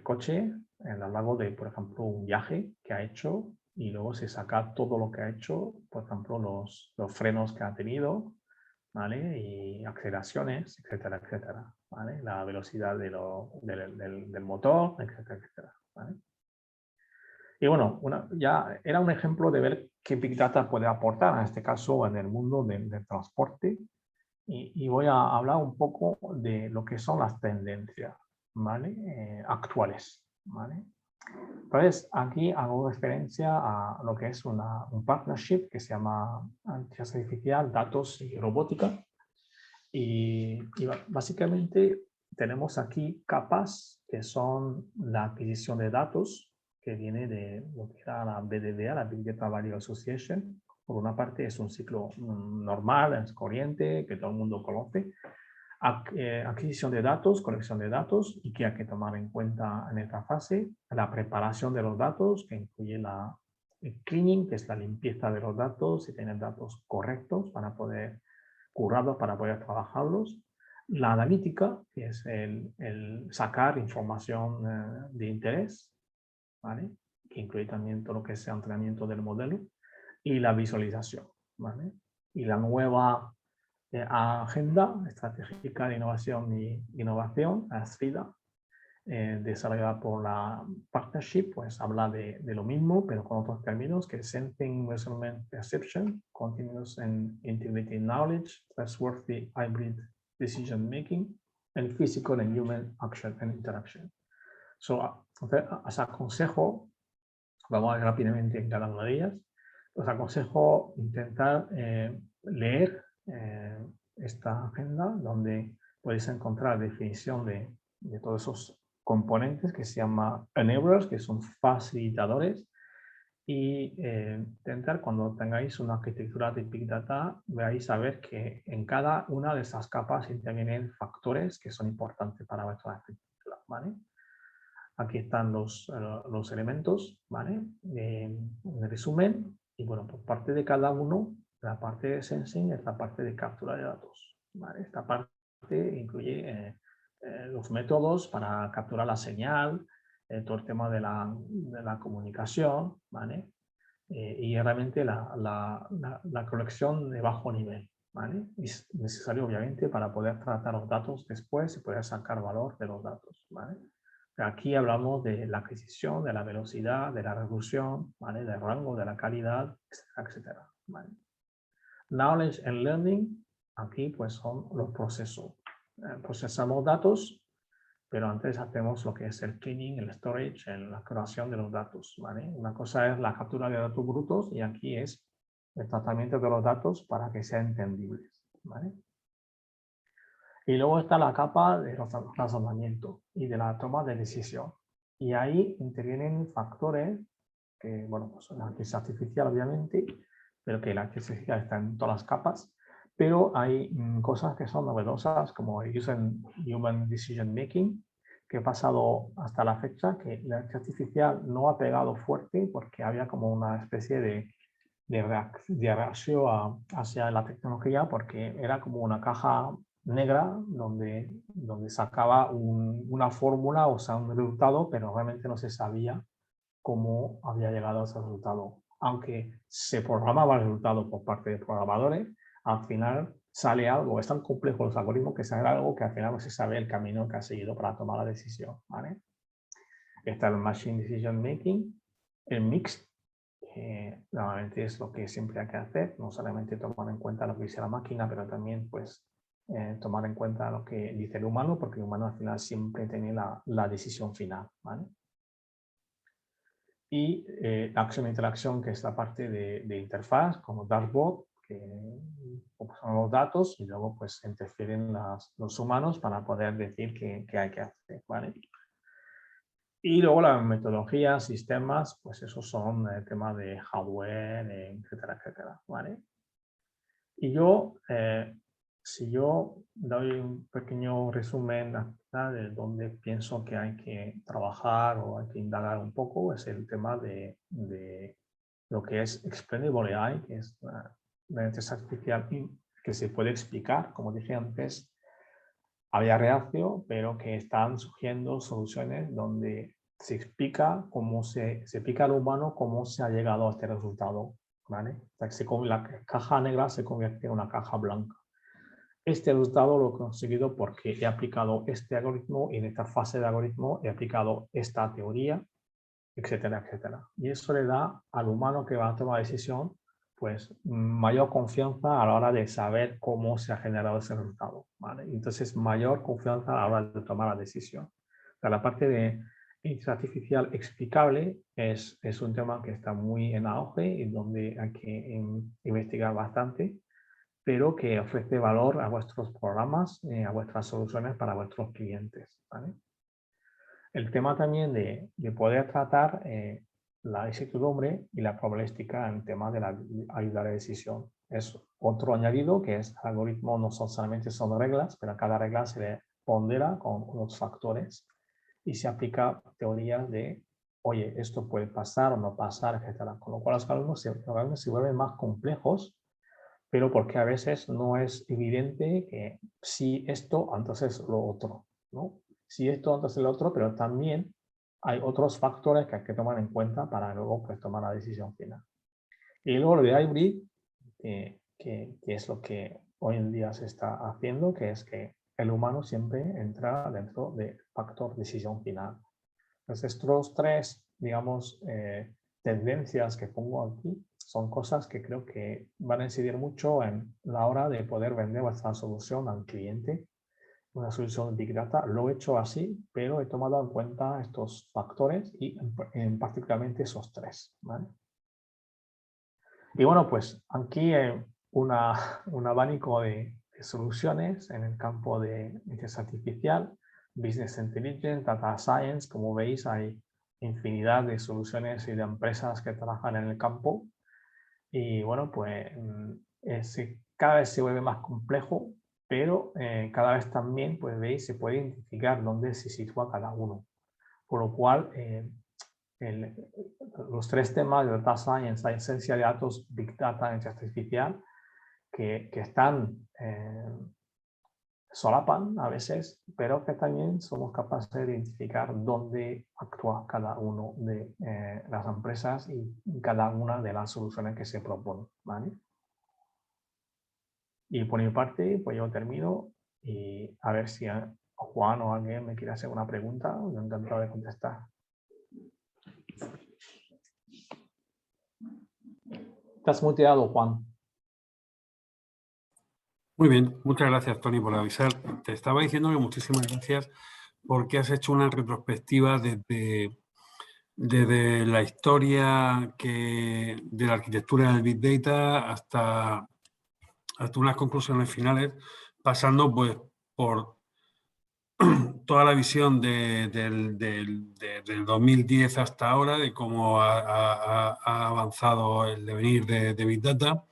coche a lo largo de, por ejemplo, un viaje que ha hecho y luego se saca todo lo que ha hecho, por ejemplo, los frenos que ha tenido, ¿vale? Y aceleraciones, etcétera, etcétera, ¿vale? La velocidad del motor, etcétera, etcétera, ¿vale? Y bueno, ya era un ejemplo de ver qué Big Data puede aportar, en este caso en el mundo del transporte. y voy a hablar un poco de lo que son las tendencias, ¿vale? Actuales, ¿vale? Entonces, aquí hago referencia a lo que es un partnership que se llama Inteligencia Artificial, Datos y Robótica. Y básicamente tenemos aquí capas que son la adquisición de datos, que viene de lo que era la BDVA, la Big Data Value Association. Por una parte es un ciclo normal, es corriente, que todo el mundo conoce. Adquisición de datos, colección de datos, y que hay que tomar en cuenta en esta fase la preparación de los datos, que incluye el cleaning, que es la limpieza de los datos y tener datos correctos para poder curarlos, para poder trabajarlos. La analítica, que es el sacar información de interés, ¿vale? Que incluye también todo lo que es el entrenamiento del modelo. Y la visualización, ¿vale? Y la nueva agenda estratégica de innovación y innovación, ASFIDA, desarrollada por la Partnership, pues habla de lo mismo, pero con otros términos, que es Sensing, Measurement, Perception, Continuous and Integrated Knowledge, Trustworthy Hybrid Decision Making, and Physical and Human Action and Interaction. Os aconsejo, vamos a ver rápidamente en cada una de ellas, os aconsejo intentar leer esta agenda, donde podéis encontrar definición de todos esos componentes que se llama enablers, que son facilitadores, y intentar, cuando tengáis una arquitectura de Big Data, veáis a ver que en cada una de esas capas intervienen factores que son importantes para vuestra arquitectura, ¿vale? Aquí están los elementos, ¿vale? En resumen, y bueno, por parte de cada uno, la parte de sensing es la parte de captura de datos, ¿vale? Esta parte incluye los métodos para capturar la señal, todo el tema de la comunicación, ¿vale? Y realmente la colección de bajo nivel, ¿vale? Es necesario, obviamente, para poder tratar los datos después y poder sacar valor de los datos, ¿vale? Aquí hablamos de la adquisición, de la velocidad, de la resolución, ¿vale? Del rango, de la calidad, etcétera, ¿vale? Knowledge and learning, aquí pues son los procesos. Procesamos datos, pero antes hacemos lo que es el cleaning, el storage, la curación de los datos, ¿vale? Una cosa es la captura de datos brutos y aquí es el tratamiento de los datos para que sean entendibles, ¿vale? Y luego está la capa de razonamiento y de la toma de decisión. Y ahí intervienen factores que, bueno, pues la inteligencia artificial obviamente, pero que la inteligencia artificial está en todas las capas, pero hay cosas que son novedosas como el Human Decision Making, que ha pasado hasta la fecha que la inteligencia artificial no ha pegado fuerte porque había como una especie de reacción hacia la tecnología, porque era como una caja negra donde sacaba una fórmula, o sea, un resultado, pero realmente no se sabía cómo había llegado a ese resultado. Aunque se programaba el resultado por parte de programadores, al final sale algo, es tan complejo los algoritmos que sale algo que al final no se sabe el camino que ha seguido para tomar la decisión, ¿vale? Está el Machine Decision Making, el Mixed, normalmente es lo que siempre hay que hacer, no solamente tomar en cuenta lo que dice la máquina, pero también pues tomar en cuenta lo que dice el humano, porque el humano al final siempre tiene la decisión final, ¿vale? Y la acción e interacción, que es la parte de interfaz, como dashboard, que son los datos y luego pues interfieren los humanos para poder decir qué hay que hacer, ¿vale? Y luego las metodologías, sistemas, pues esos son el tema de hardware, etcétera, etcétera, ¿vale? Y yo, si yo doy un pequeño resumen de dónde pienso que hay que trabajar o hay que indagar un poco, es el tema de lo que es Explainable AI, que es la inteligencia artificial que se puede explicar, como dije antes, había reacio, pero que están surgiendo soluciones donde se explica cómo se explica al humano cómo se ha llegado a este resultado, ¿vale? O sea, la caja negra se convierte en una caja blanca. Este resultado lo he conseguido porque he aplicado este algoritmo y en esta fase de algoritmo he aplicado esta teoría, etcétera, etcétera. Y eso le da al humano que va a tomar decisión pues mayor confianza a la hora de saber cómo se ha generado ese resultado, ¿vale? Entonces, mayor confianza a la hora de tomar la decisión. O sea, la parte de inteligencia artificial explicable es un tema que está muy en auge y donde hay que investigar bastante, pero que ofrece valor a vuestros programas, a vuestras soluciones para vuestros clientes, ¿vale? El tema también de poder tratar la incertidumbre y la probabilística en tema de la ayuda a la decisión. Es otro añadido que es el algoritmo no solamente son reglas, pero a cada regla se le pondera con unos factores y se aplica teorías de, oye, esto puede pasar o no pasar, etcétera. Con lo cual los algoritmos se vuelven más complejos, pero porque a veces no es evidente que si esto, entonces lo otro, ¿no? Si esto, entonces lo otro, pero también hay otros factores que hay que tomar en cuenta para luego pues, tomar la decisión final. Y luego lo de hybrid, que es lo que hoy en día se está haciendo, que es que el humano siempre entra dentro del factor decisión final. Entonces, estos tres, digamos, tendencias que pongo aquí son cosas que creo que van a incidir mucho en la hora de poder vender vuestra solución al cliente, una solución de Big Data. Lo he hecho así, pero he tomado en cuenta estos factores y en particularmente esos tres, ¿vale? Y bueno, pues aquí un abanico de soluciones en el campo de inteligencia artificial, business intelligence, data science. Como veis, hay infinidad de soluciones y de empresas que trabajan en el campo. Y bueno, pues cada vez se vuelve más complejo, pero cada vez también, pues veis, se puede identificar dónde se sitúa cada uno. Por lo cual, los tres temas de Data Science, la ciencia de datos, Big Data, inteligencia artificial, que están solapan a veces, pero que también somos capaces de identificar dónde actúa cada uno de las empresas y cada una de las soluciones que se proponen, ¿vale? Y por mi parte, pues yo termino y a ver si Juan o alguien me quiere hacer una pregunta, yo encantado de contestar. Estás muteado, Juan. Muy bien, muchas gracias, Tony, por avisar. Te estaba diciendo que muchísimas gracias porque has hecho una retrospectiva desde la historia de la arquitectura del Big Data hasta unas conclusiones finales, pasando pues por toda la visión del 2010 hasta ahora, de cómo ha avanzado el devenir de Big Data.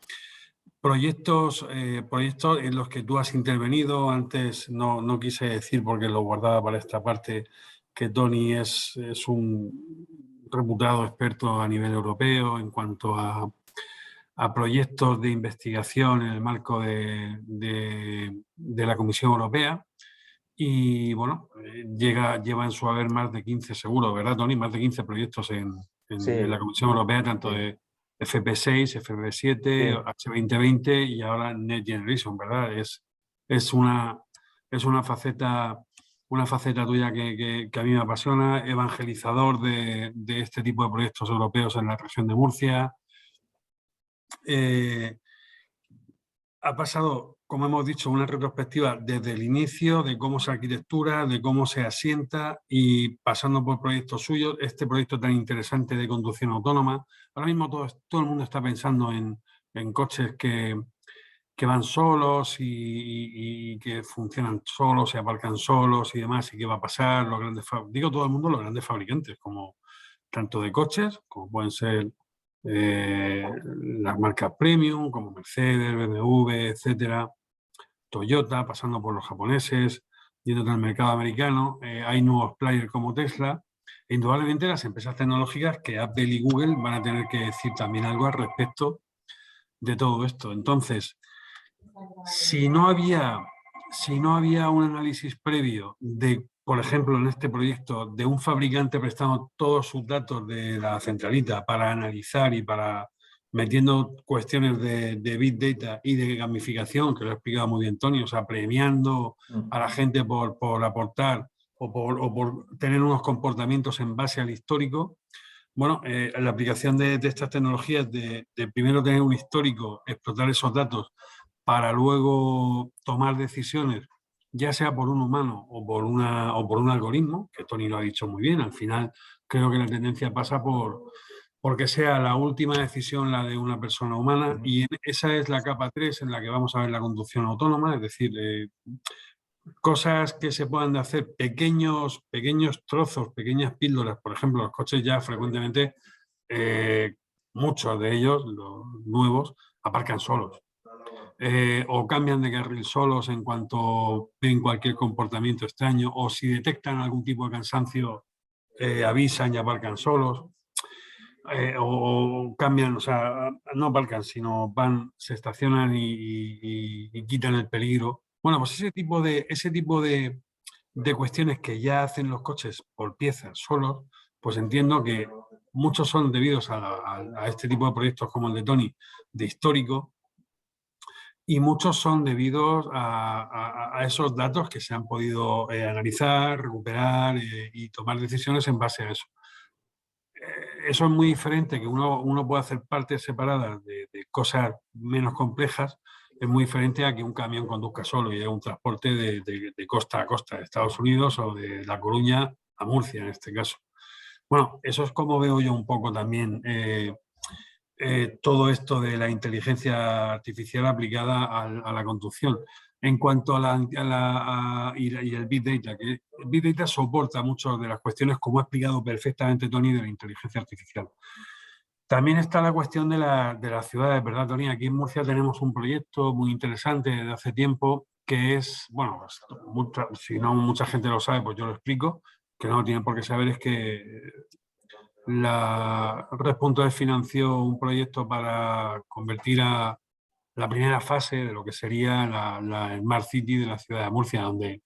Proyectos en los que tú has intervenido, antes no quise decir porque lo guardaba para esta parte, que Tony es un reputado experto a nivel europeo en cuanto a proyectos de investigación en el marco de la Comisión Europea. Y bueno, lleva en su haber más de 15 seguro, ¿verdad, Tony? Más de 15 proyectos Sí, en la Comisión Europea, tanto sí. de FP6, FP7, Sí. H2020 y ahora Next Generation, ¿verdad? Es una faceta tuya que a mí me apasiona, evangelizador de este tipo de proyectos europeos en la región de Murcia. Ha pasado, como hemos dicho, una retrospectiva desde el inicio, de cómo se arquitectura, de cómo se asienta y pasando por proyectos suyos, este proyecto tan interesante de conducción autónoma. Ahora mismo todo el mundo está pensando en coches que van solos y que funcionan solos, se aparcan solos y demás, y qué va a pasar. Digo todo el mundo, los grandes fabricantes, como tanto de coches, como pueden ser las marcas premium, como Mercedes, BMW, etcétera, Toyota, pasando por los japoneses, yendo al mercado americano. Hay nuevos players como Tesla. E indudablemente las empresas tecnológicas que Apple y Google van a tener que decir también algo al respecto de todo esto. Entonces, si no había un análisis previo de, por ejemplo, en este proyecto, de un fabricante prestando todos sus datos de la centralita para analizar y para metiendo cuestiones de Big Data y de gamificación, que lo ha explicado muy bien Tony, o sea, premiando a la gente por aportar o por tener unos comportamientos en base al histórico, Bueno, la aplicación de estas tecnologías, de primero tener un histórico, explotar esos datos para luego tomar decisiones, ya sea por un humano o por un algoritmo, que Tony lo ha dicho muy bien. Al final creo que la tendencia pasa porque sea la última decisión la de una persona humana, y esa es la capa 3 en la que vamos a ver la conducción autónoma, es decir, cosas que se puedan hacer, pequeños trozos, pequeñas píldoras. Por ejemplo, los coches ya frecuentemente, muchos de ellos, los nuevos, aparcan solos. O cambian de carril solos en cuanto ven cualquier comportamiento extraño, o si detectan algún tipo de cansancio, avisan y aparcan solos. O cambian, o sea, no aparcan, sino van, se estacionan y quitan el peligro. Bueno, pues ese tipo de cuestiones que ya hacen los coches por piezas solos, pues entiendo que muchos son debidos a este tipo de proyectos como el de Tony, de histórico, y muchos son debidos a esos datos que se han podido analizar, recuperar, y tomar decisiones en base a eso. Eso es muy diferente, que uno pueda hacer partes separadas de cosas menos complejas, es muy diferente a que un camión conduzca solo y haga un transporte de costa a costa, de Estados Unidos o de La Coruña a Murcia en este caso. Bueno, eso es como veo yo un poco también todo esto de la inteligencia artificial aplicada a la conducción. En cuanto y el Big Data, que el Big Data soporta muchas de las cuestiones, como ha explicado perfectamente Tony, de la inteligencia artificial. También está la cuestión de las ciudades, ¿verdad, Tony? Aquí en Murcia tenemos un proyecto muy interesante desde hace tiempo, que es, bueno, pues, si no mucha gente lo sabe, pues yo lo explico, que no lo tienen por qué saber, es que la Red.es financió un proyecto para convertir a la primera fase de lo que sería la Smart City de la ciudad de Murcia, donde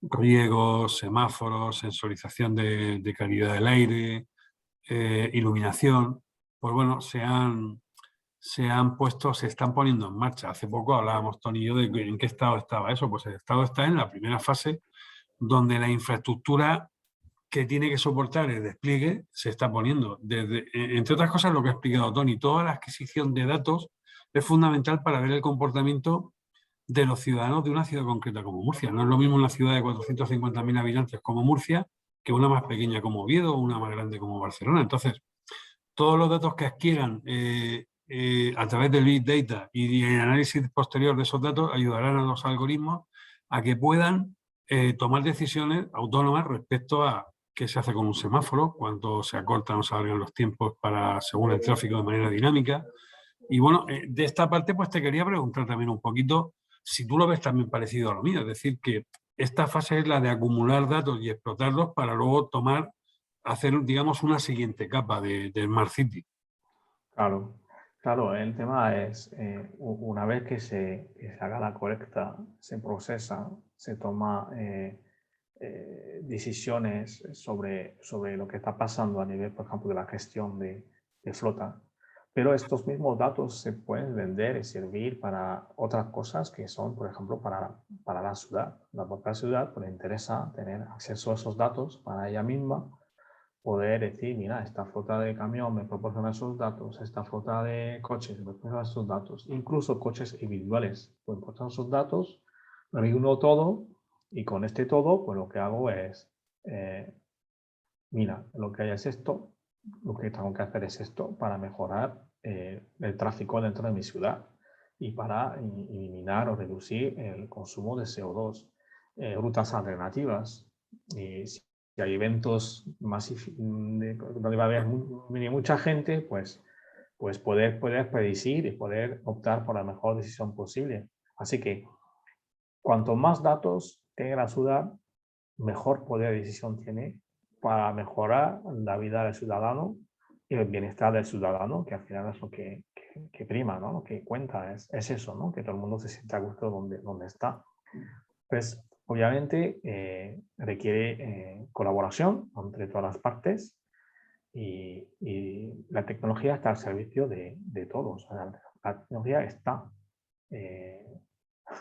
riegos, semáforos, sensorización de calidad del aire, iluminación, pues bueno, se están poniendo en marcha. Hace poco hablábamos, Tony y yo, de en qué estado estaba eso. Pues el estado está en la primera fase, donde la infraestructura que tiene que soportar el despliegue se está poniendo. Entre otras cosas, lo que ha explicado Tony, toda la adquisición de datos es fundamental para ver el comportamiento de los ciudadanos de una ciudad concreta como Murcia. No es lo mismo una ciudad de 450.000 habitantes como Murcia que una más pequeña como Oviedo o una más grande como Barcelona. Entonces, todos los datos que adquieran a través del Big Data y el análisis posterior de esos datos ayudarán a los algoritmos a que puedan tomar decisiones autónomas respecto a qué se hace con un semáforo, cuánto se acortan o se alargan los tiempos según el tráfico de manera dinámica. Y bueno, de esta parte pues te quería preguntar también un poquito si tú lo ves también parecido a lo mío, es decir, que esta fase es la de acumular datos y explotarlos para luego hacer, digamos, una siguiente capa de Smart City. Claro, claro, el tema es, una vez que se haga la colecta, se procesa, se toma decisiones sobre lo que está pasando a nivel, por ejemplo, de la gestión de flota. Pero estos mismos datos se pueden vender y servir para otras cosas que son, por ejemplo, para la ciudad. La propia ciudad pues, le interesa tener acceso a esos datos para ella misma, poder decir, mira, esta flota de camión me proporciona esos datos, esta flota de coches me proporciona esos datos, incluso coches individuales me proporcionan esos datos, me uno todo y con este todo, pues lo que hago es, mira, lo que hay es esto, lo que tengo que hacer es esto para mejorar el tráfico dentro de mi ciudad y para eliminar o reducir el consumo de CO2, rutas alternativas. Y si hay eventos donde va a haber mucha gente, pues poder predecir y poder optar por la mejor decisión posible. Así que cuanto más datos tenga la ciudad, mejor poder de decisión tiene para mejorar la vida del ciudadano y el bienestar del ciudadano, que al final es lo que prima, ¿no? Lo que cuenta es eso, ¿no? Que todo el mundo se sienta a gusto donde está. Pues obviamente requiere colaboración entre todas las partes y la tecnología está al servicio de todos. O sea, la tecnología está.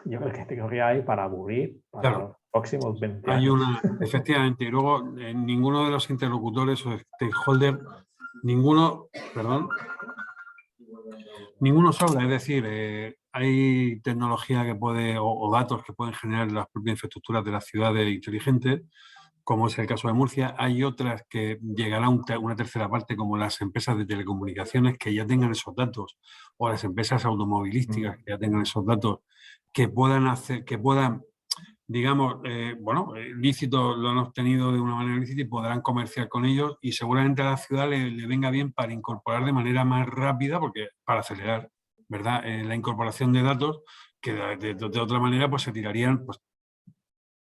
Yo creo que tecnología hay para aburrir para Claro, los próximos 20 hay años. efectivamente, y luego ninguno de los interlocutores o stakeholders ninguno sobra, es decir, hay tecnología que puede, o datos que pueden generar las propias infraestructuras de las ciudades inteligentes, como es el caso de Murcia. Hay otras que llegará una tercera parte, como las empresas de telecomunicaciones que ya tengan esos datos, o las empresas automovilísticas que ya tengan esos datos, que puedan digamos, lícitos lo han obtenido de una manera lícita y podrán comerciar con ellos, y seguramente a la ciudad le venga bien para incorporar de manera más rápida, porque para acelerar, ¿verdad? La incorporación de datos, que de otra manera pues se tirarían pues,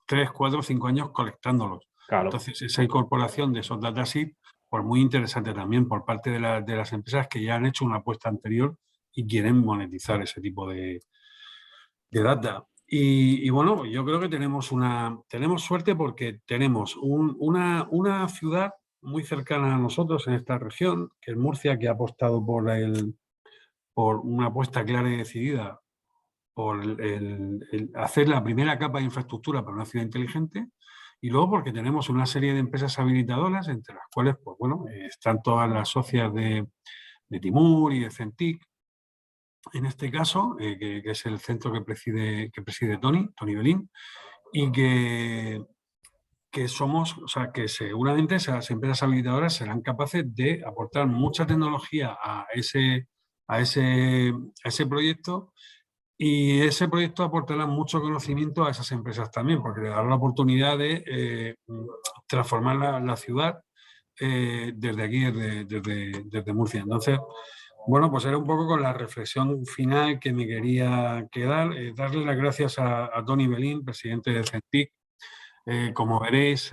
3, 4, 5 años colectándolos. Claro. Entonces, esa incorporación de esos datasets, pues muy interesante también por parte de las empresas que ya han hecho una apuesta anterior y quieren monetizar ese tipo de data. Y bueno, yo creo que tenemos suerte porque tenemos una ciudad muy cercana a nosotros en esta región, que es Murcia, que ha apostado por una apuesta clara y decidida por el hacer la primera capa de infraestructura para una ciudad inteligente, y luego porque tenemos una serie de empresas habilitadoras, entre las cuales pues, bueno, están todas las socias de Timur y de Centic, en este caso, que es el centro que preside Tony Belín, y que somos, o sea, que seguramente esas empresas habilitadoras serán capaces de aportar mucha tecnología a ese proyecto, y ese proyecto aportará mucho conocimiento a esas empresas también, porque le dará la oportunidad de transformar la ciudad desde aquí, desde Murcia. Entonces, bueno, pues era un poco con la reflexión final que me quería quedar. Darle las gracias a Tony Belín, presidente de Centic. Como veréis,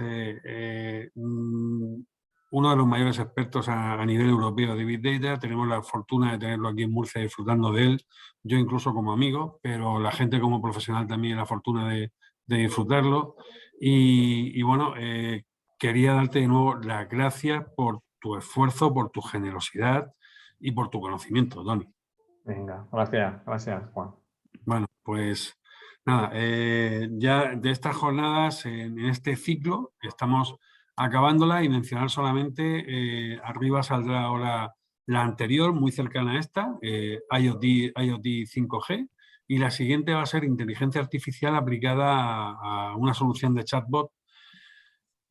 uno de los mayores expertos a nivel europeo de Big Data. Tenemos la fortuna de tenerlo aquí en Murcia disfrutando de él, yo incluso como amigo, pero la gente como profesional también la fortuna de disfrutarlo. Y bueno, quería darte de nuevo las gracias por tu esfuerzo, por tu generosidad y por tu conocimiento, Tony. Venga, gracias, Juan. Bueno, pues nada, ya de estas jornadas, en este ciclo, estamos acabándola, y mencionar solamente, arriba saldrá ahora la anterior, muy cercana a esta, IoT 5G, y la siguiente va a ser inteligencia artificial aplicada a una solución de chatbot,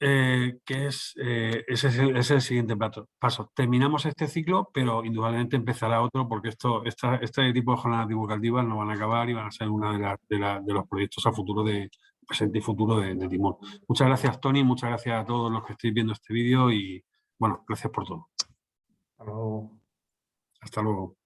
que ese es el siguiente paso. Terminamos este ciclo, pero indudablemente empezará otro, porque este tipo de jornadas divulgativas no van a acabar y van a ser uno de los proyectos a futuro, presente y futuro de Timor. Muchas gracias, Tony, muchas gracias a todos los que estéis viendo este vídeo, y bueno, gracias por todo. Hasta luego. Hasta luego.